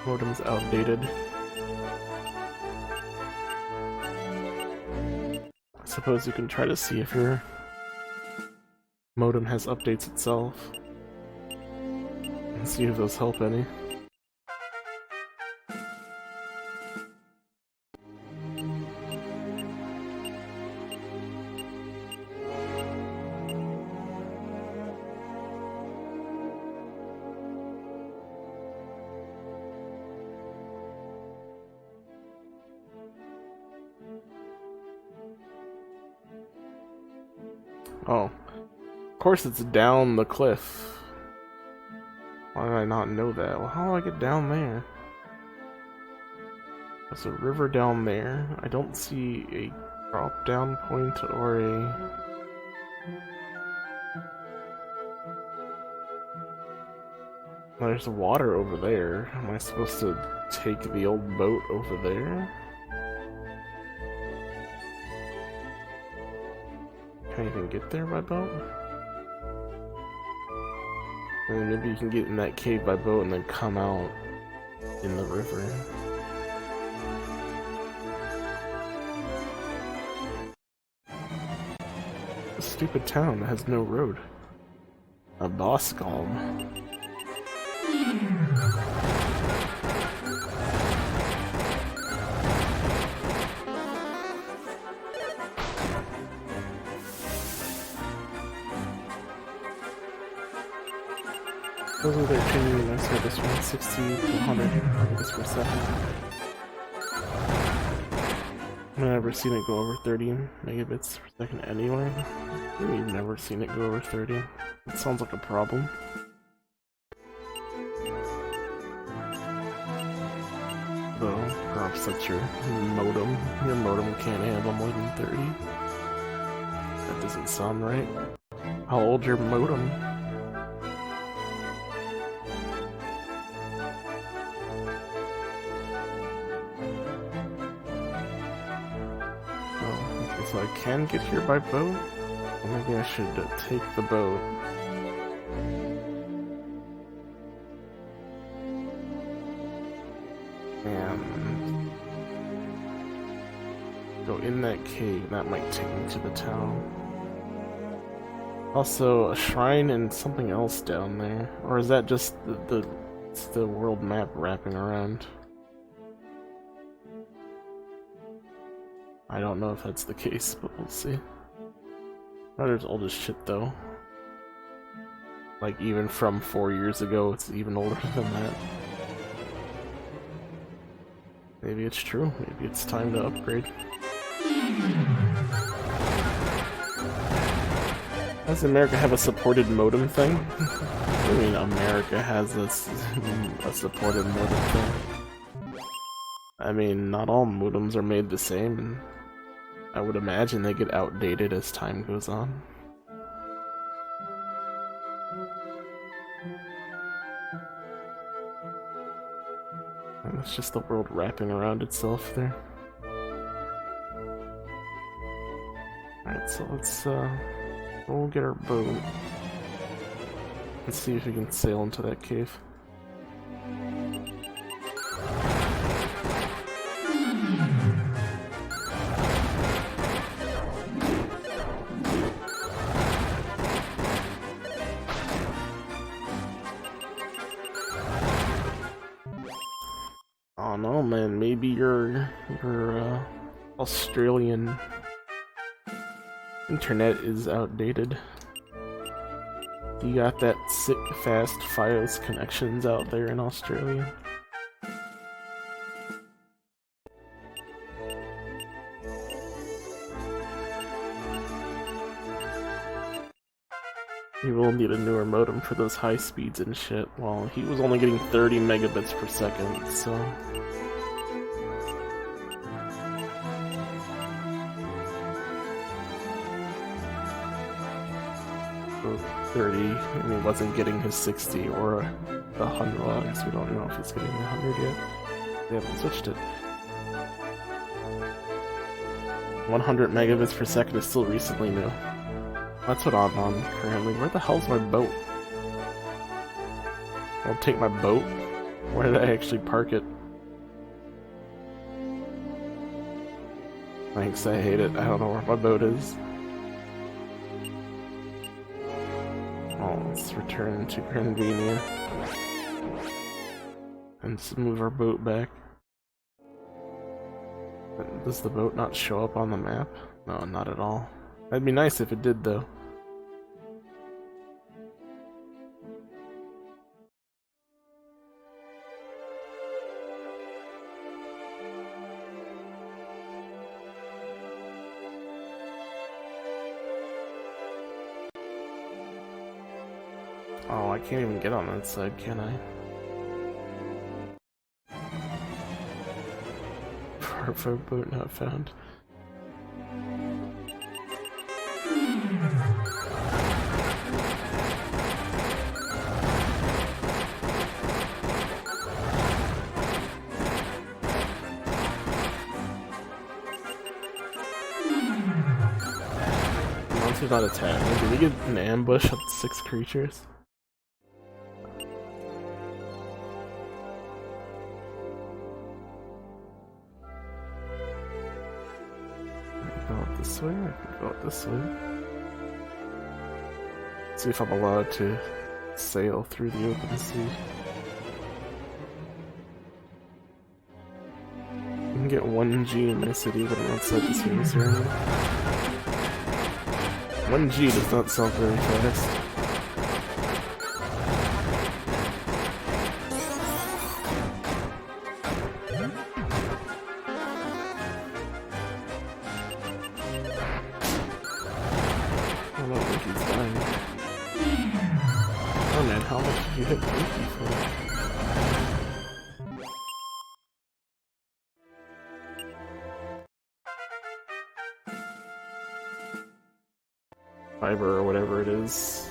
modem's outdated. I suppose you can try to see if your modem has updates itself, and see if those help any. Oh. Of course it's down the cliff. Why did I not know that? Well, how do I get down there? There's a river down there. I don't see a drop down point or a... There's water over there. Am I supposed to take the old boat over there? Can I even get there by boat? I mean, maybe you can get in that cave by boat and then come out in the river. A stupid town that has no road. A Boscombe. Those are changing the next service from 60 to 100 megabits per second. I've never seen it go over 30 megabits per second anyway. Maybe you've never seen it go over 30. It sounds like a problem. Though, perhaps that's your modem. Your modem can't handle more than 30. That doesn't sound right. How old's your modem? So I can get here by boat? Or maybe I should take the boat. And go in that cave. That might take me to the town. Also, a shrine and something else down there. Or is that just it's the world map wrapping around? I don't know if that's the case, but we'll see. Runner's old as shit though. Like even from 4 years ago, it's even older than that. Maybe it's true, maybe it's time to upgrade. Does America have a supported modem thing? I mean, America has a supported modem thing. I mean, not all modems are made the same, and I would imagine they get outdated as time goes on. And it's just the world wrapping around itself there. Alright, so we'll get our boat and see if we can sail into that cave. Oh no, man, maybe your Australian internet is outdated. You got that sick fast Fios connections out there in Australia. You will need a newer modem for those high speeds and shit. Well, he was only getting 30 megabits per second, so... 30, and he wasn't getting his 60 or 100. Well, I guess we don't know if he's getting 100 yet. They haven't switched it. 100 megabits per second is still recently new. That's what I'm on currently. Where the hell's my boat? I'll take my boat? Where did I actually park it? Thanks, I hate it. I don't know where my boat is. Oh, let's return to Granvenia. And just move our boat back. Does the boat not show up on the map? No, not at all. That'd be nice if it did, though. Oh, I can't even get on that side, can I? For boat not found. Monster's not attacking. Did we get an ambush of 6 creatures? This way? I can go out this way. See if I'm allowed to sail through the open sea. I can get 1G in my city, but I'm outside the service area. 1G does not sound very fast. how much did you hit Yuki for? Fiber or whatever it is.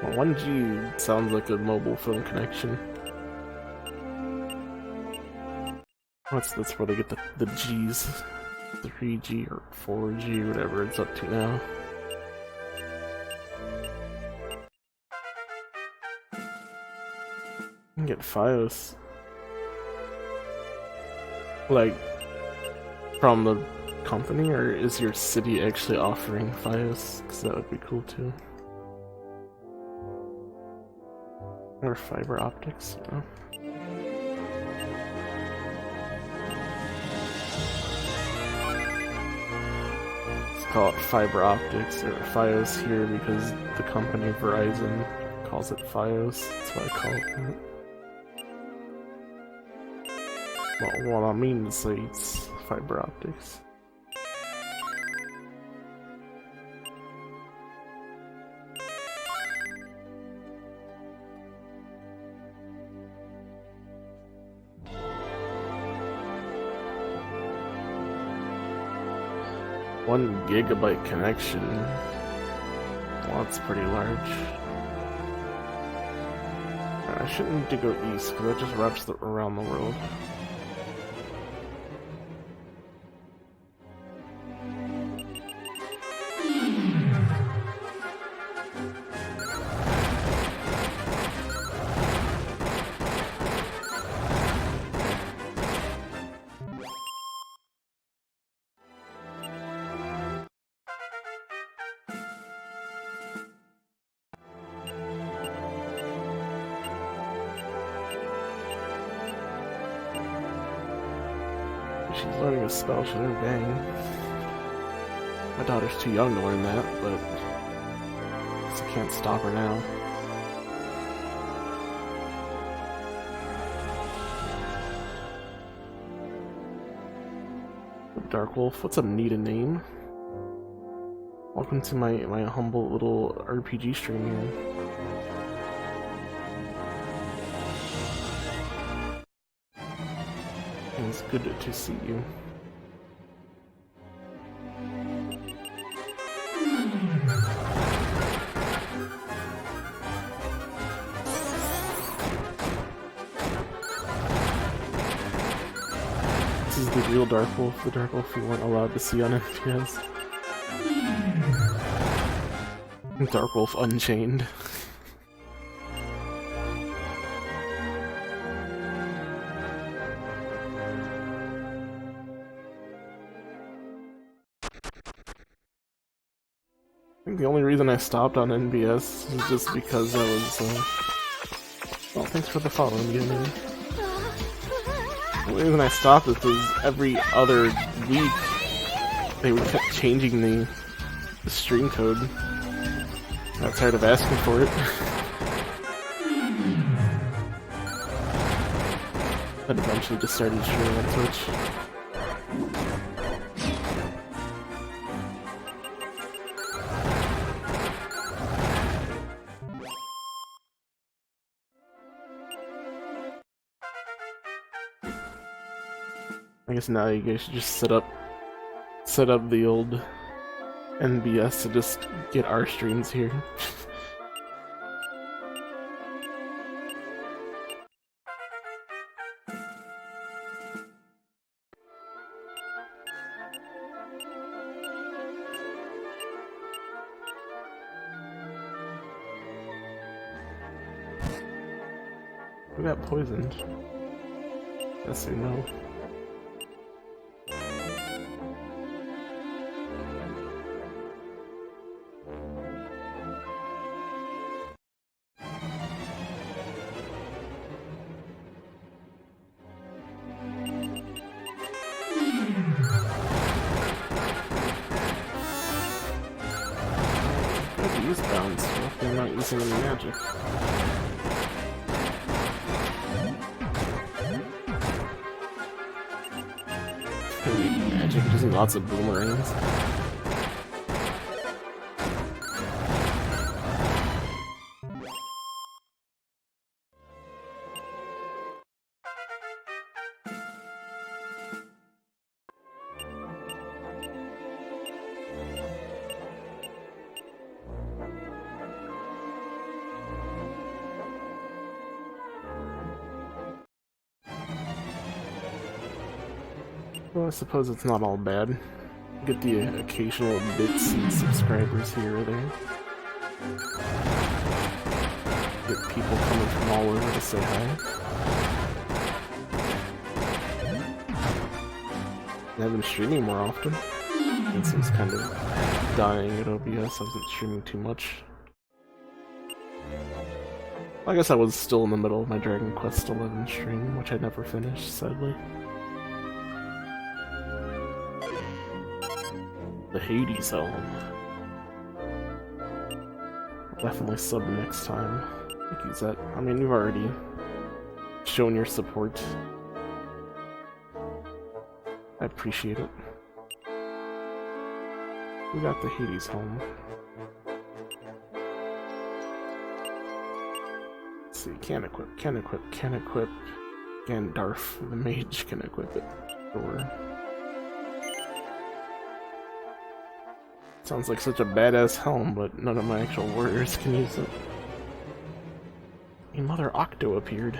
Well, 1G sounds like a mobile phone connection. That's where they get the G's. 3G or 4G, whatever it's up to now. You can get Fios. Like, from the company, or is your city actually offering Fios? Because that would be cool too. Or fiber optics, you know? Call it fiber optics or Fios here because the company Verizon calls it Fios. That's what I call it. Well, I mean to say it's fiber optics. One gigabyte connection. Well, that's pretty large. I shouldn't need to go east because that just wraps around the world. She's learning a spell, she's learning Bang. My daughter's too young to learn that, but I guess I can't stop her now. Dark Wolf, what's a neat name? Welcome to my humble little RPG stream here. It's good to see you. This is the real Dark Wolf, the Dark Wolf we weren't allowed to see on FPS. Dark Wolf Unchained. I think the only reason I stopped on NBS was just because I was, well, thanks for the follow, Mewtwo. The only reason I stopped is because every other week they would keep changing the stream code. I got tired of asking for it. But eventually just started streaming on Twitch. I guess now you guys should just set up the old NBS to just get our streams here. Who got poisoned? Yes or no? Use bounce if you're not using any magic. Magic, using lots of boomerangs. Well, I suppose it's not all bad. Get the occasional bits and subscribers here or there. Get people coming from all over to say hi. I've been streaming more often. Since it's kind of dying at OBS, I wasn't streaming too much. I guess I was still in the middle of my Dragon Quest XI stream, which I never finished, sadly. The Hades Helm. Definitely sub next time. Use that. I mean, you've already shown your support. I appreciate it. We got the Hades Helm. Let's see, can equip. Gandalf, the mage, can equip it. Sure. Sounds like such a badass helm, but none of my actual warriors can use it. A Mother Octo appeared.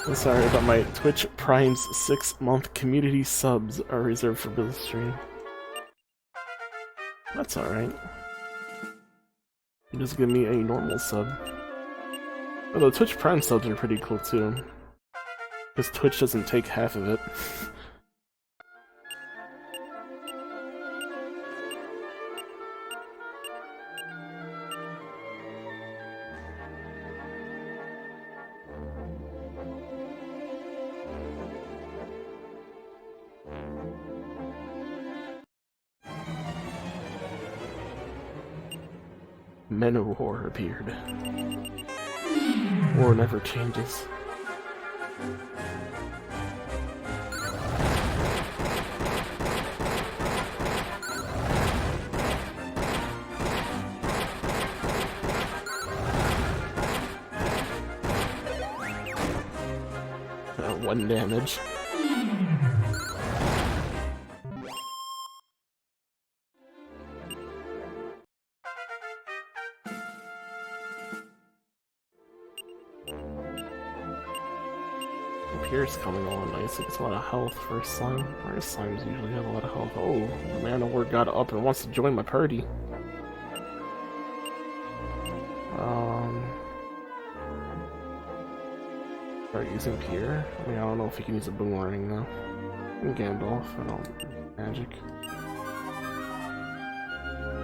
I'm sorry, but my Twitch Prime's 6-month community subs are reserved for Billstream. That's alright. You just give me a normal sub. Although Twitch Prime subs are pretty cool too. Because Twitch doesn't take half of it. Menowar appeared. War never changes. One damage. Pierce coming on nice. It gets a lot of health for a slime. Our slimes usually have a lot of health. Oh, Manowar got up and wants to join my party. Start using Pierre. I mean, I don't know if he can use a boomerang though. And Gandalf, I don't magic.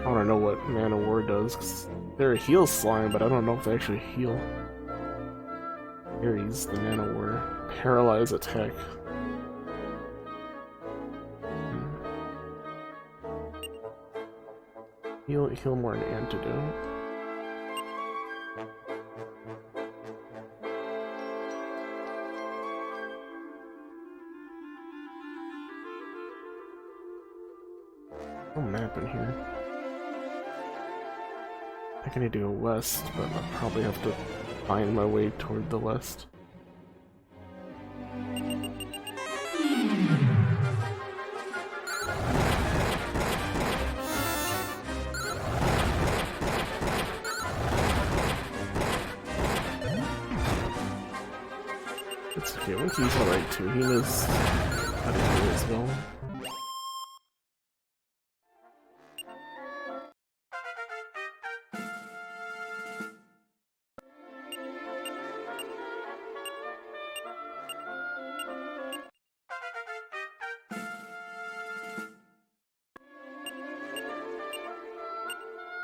I want to know what Manowar does, because they're a heal slime, but I don't know if they actually heal. Ares, the Manowar. Paralyze attack. Heal more an antidote. No map in here. I think I need to go west, but I'll probably have to find my way toward the west. It's okay, Winky's alright too. He knows how to do it as well.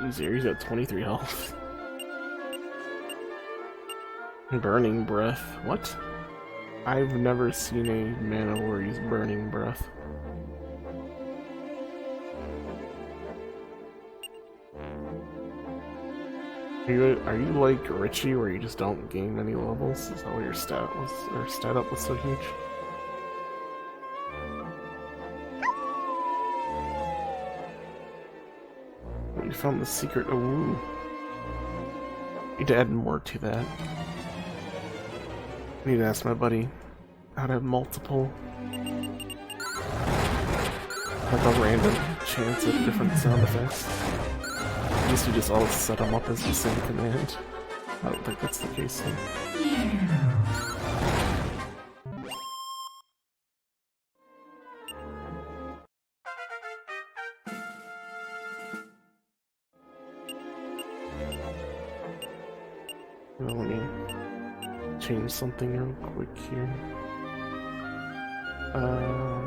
Easier, he's got 23 health. Burning Breath. What? I've never seen a Manowar use Burning Breath. Are you like Richie, where you just don't gain any levels? Is that why your stat was, or stat up was so huge? You found the secret. Ooh. Need to add more to that. I need to ask my buddy how to have multiple like a random chance of different sound effects. At least you just always set them up as the same command. I don't think that's the case here. Well, let me change something real quick here.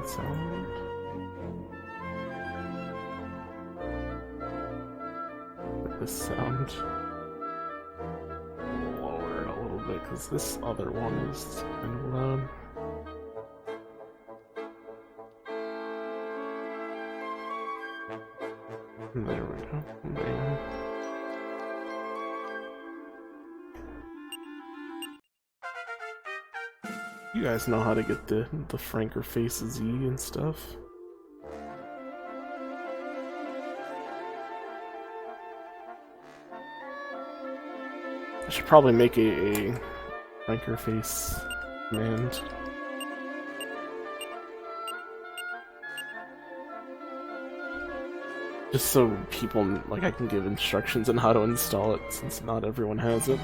Sound. This sound lower it a little bit because this other one is kind of loud. There we go. Bam. You guys know how to get the Franker Faces E and stuff. I should probably make a Franker Face command. Just so people, like, I can give instructions on how to install it, since not everyone has it.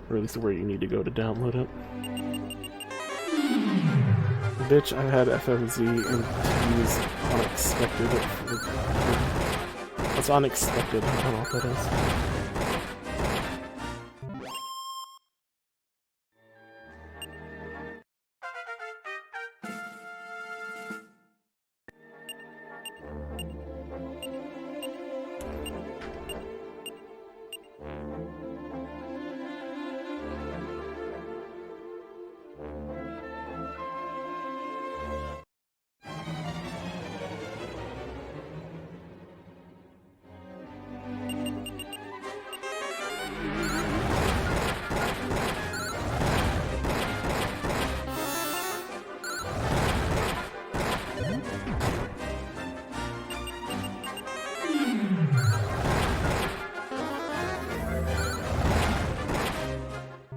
Or at least where you need to go to download it. Bitch, I had FFZ and use unexpected. What's unexpected? I don't know what that is.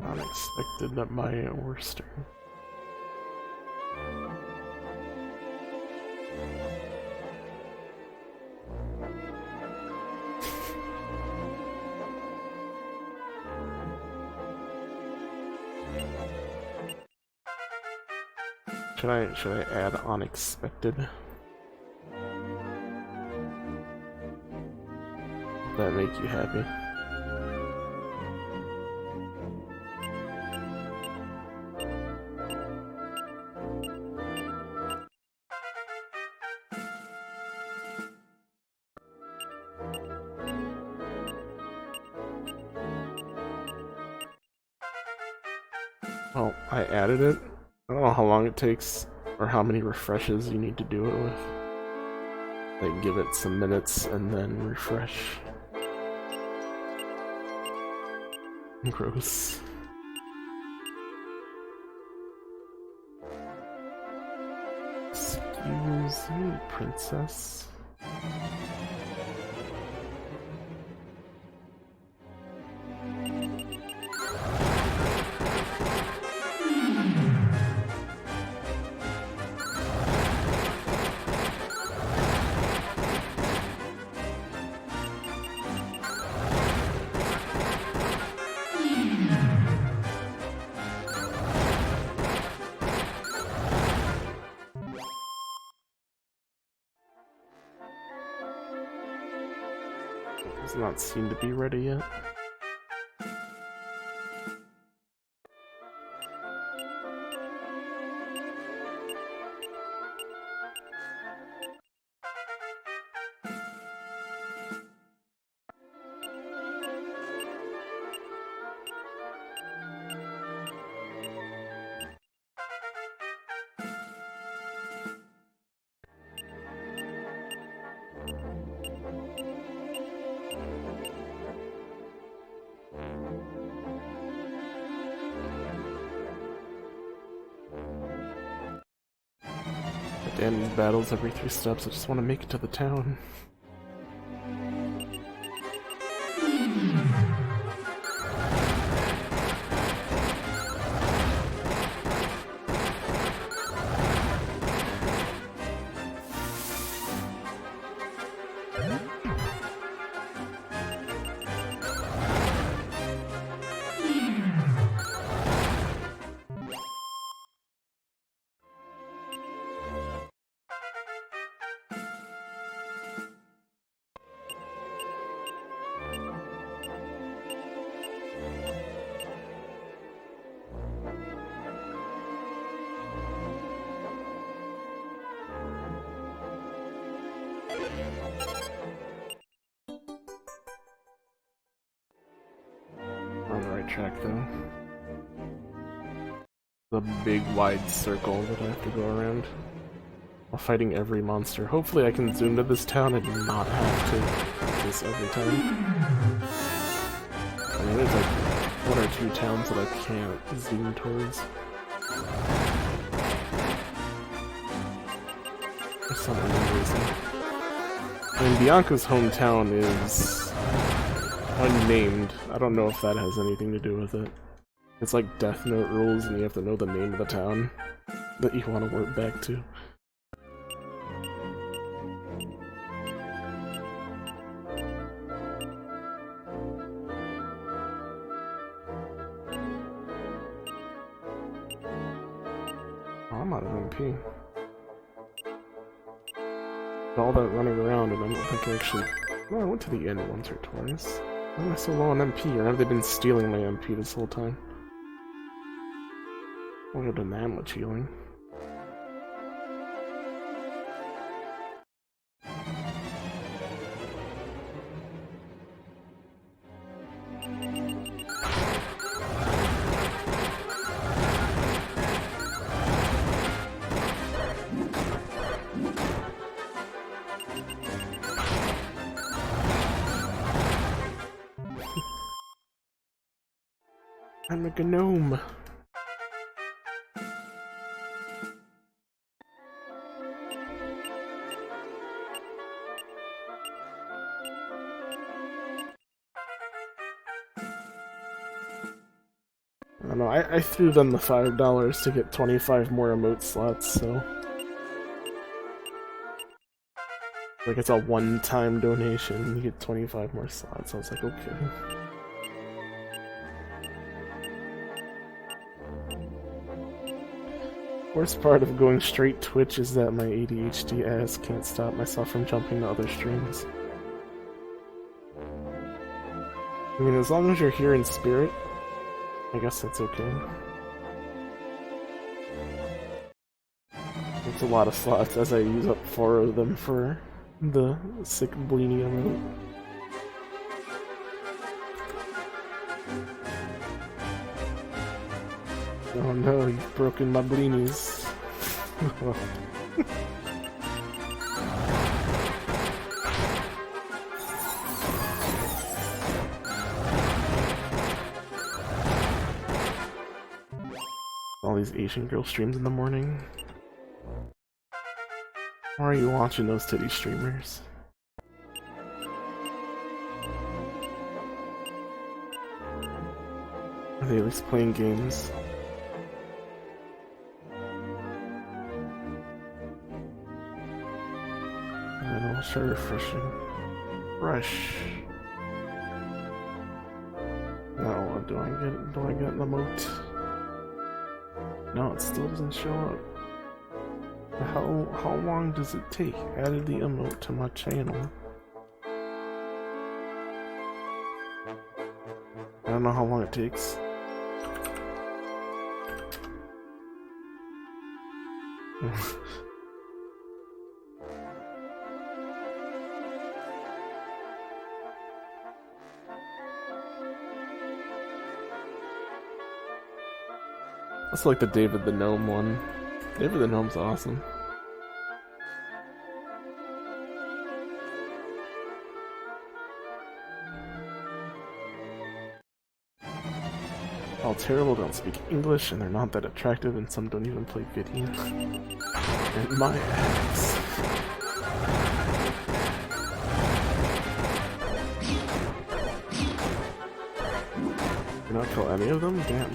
Unexpected at my worst. Should I add unexpected? Would that make you happy? Well, I added it. I don't know how long it takes or how many refreshes you need to do it with. Like, give it some minutes and then refresh. Gross. Excuse me, princess. Does not seem to be ready yet. Damn these battles every 3 steps, I just want to make it to the town. We're on the right track though. The big wide circle that I have to go around while fighting every monster. Hopefully I can zoom to this town and not have to do this every time. I mean, there's like one or two towns that I can't zoom towards. For some reason. I mean, Bianca's hometown is unnamed. I don't know if that has anything to do with it. It's like Death Note rules, and you have to know the name of the town that you want to work back to. Oh, I'm out of MP. All that running around, and I don't think I actually... Well, I went to the end once or twice. Why am I so low on MP? Or have they been stealing my MP this whole time? I'll go to that much healing. I'm a gnome. I don't know, I threw them the $5 to get 25 more emote slots, so... Like, it's a one-time donation, you get 25 more slots. I was like, okay. Worst part of going straight Twitch is that my ADHD ass can't stop myself from jumping to other streams. I mean, as long as you're here in spirit, I guess that's okay. It's a lot of slots as I use up 4 of them for the sick bleenie emote. Oh no, you've broken my bleenies. All these Asian girl streams in the morning. Why are you watching those titty streamers? Are they at least playing games? And then I'll start refreshing. Fresh. Now what do I get? Do I get an emote? No, it still doesn't show up. How long does it take? Added the emote to my channel. I don't know how long it takes. That's like the David the Gnome one. David the Gnome's awesome. All terrible, don't speak English, and they're not that attractive, and some don't even play video. And my ass. Did not kill any of them? Damn.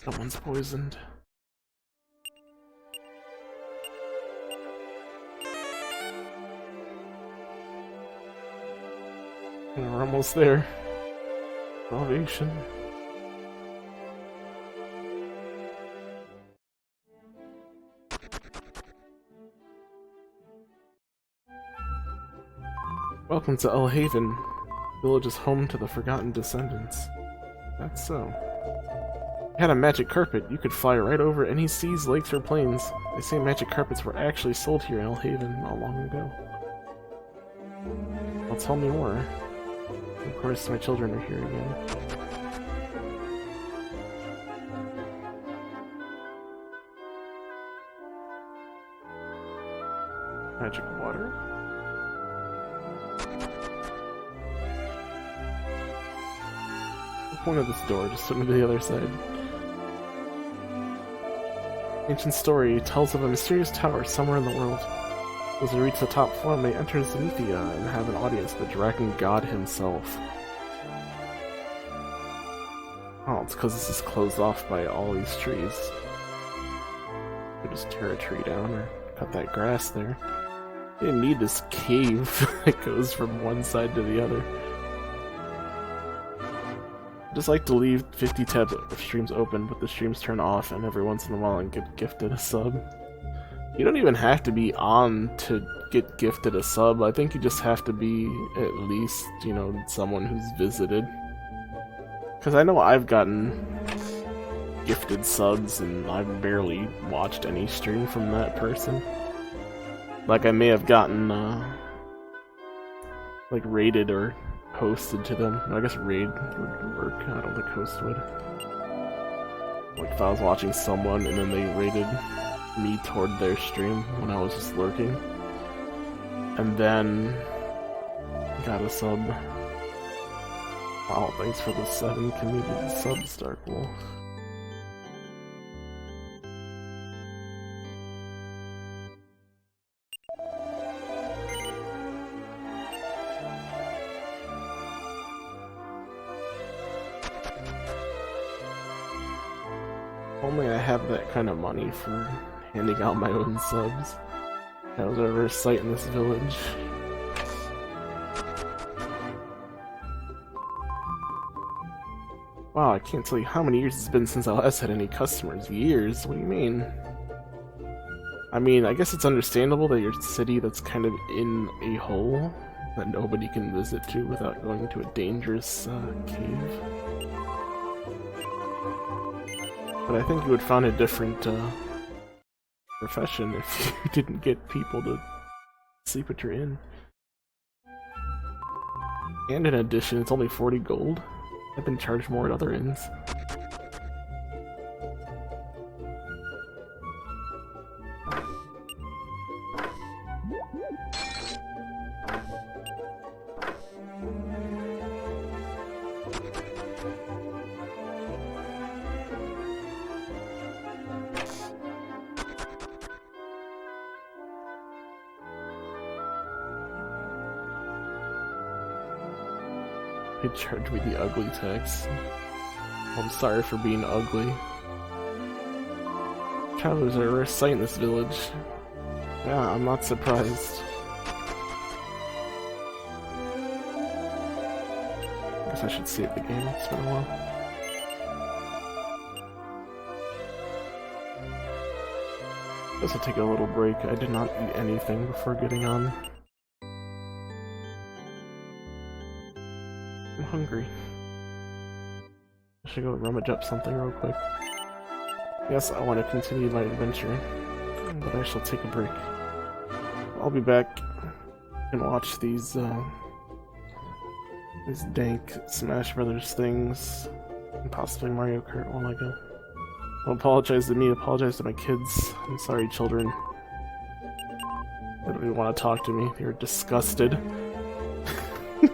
Someone's poisoned. We're almost there. Salvation. Welcome to El Haven. Village is home to the Forgotten Descendants. That's so. You had a magic carpet. You could fly right over any seas, lakes, or plains. They say magic carpets were actually sold here in El Haven not long ago. Well, tell me more. Of course, my children are here again. Magic water? The point of this door, just took me to the other side. Ancient story tells of a mysterious tower somewhere in the world. As they reach the top floor, they enter Zenithia and have an audience with the Dragon God himself. Oh, it's because this is closed off by all these trees. You just tear a tree down or cut that grass there. You didn't need this cave that goes from one side to the other. I just like to leave 50 tabs of streams open, but the streams turn off, and every once in a while I get gifted a sub. You don't even have to be on to get gifted a sub. I think you just have to be at least, you know, someone who's visited. Because I know I've gotten gifted subs and I've barely watched any stream from that person. Like I may have gotten like rated or hosted to them. I guess raid would work. I don't think host would. Like if I was watching someone and then they rated me toward their stream when I was just lurking, and then got a sub. Wow, thanks for the 7 community subs, Dark Wolf. Only I have that kind of money for handing out my own subs. That was ever a sight in this village. Wow, I can't tell you how many years it's been since I last had any customers. Years? What do you mean? I mean, I guess it's understandable that your city that's kind of in a hole that nobody can visit to without going to a dangerous cave. But I think you would find a different profession if you didn't get people to sleep at your inn. And in addition, it's only 40 gold. I've been charged more at other inns. They charged me the ugly tax. I'm sorry for being ugly. Travelers are a rare sight in this village. Yeah, I'm not surprised. Guess I should save the game, it's been a while. Guess I'll take a little break. I did not eat anything before getting on. I'm hungry. I should go rummage up something real quick. Yes, I want to continue my adventure, but I shall take a break. I'll be back and watch these dank Smash Brothers things, and possibly Mario Kart while I go. Don't apologize to me, apologize to my kids. I'm sorry, children. They don't even want to talk to me. They're disgusted.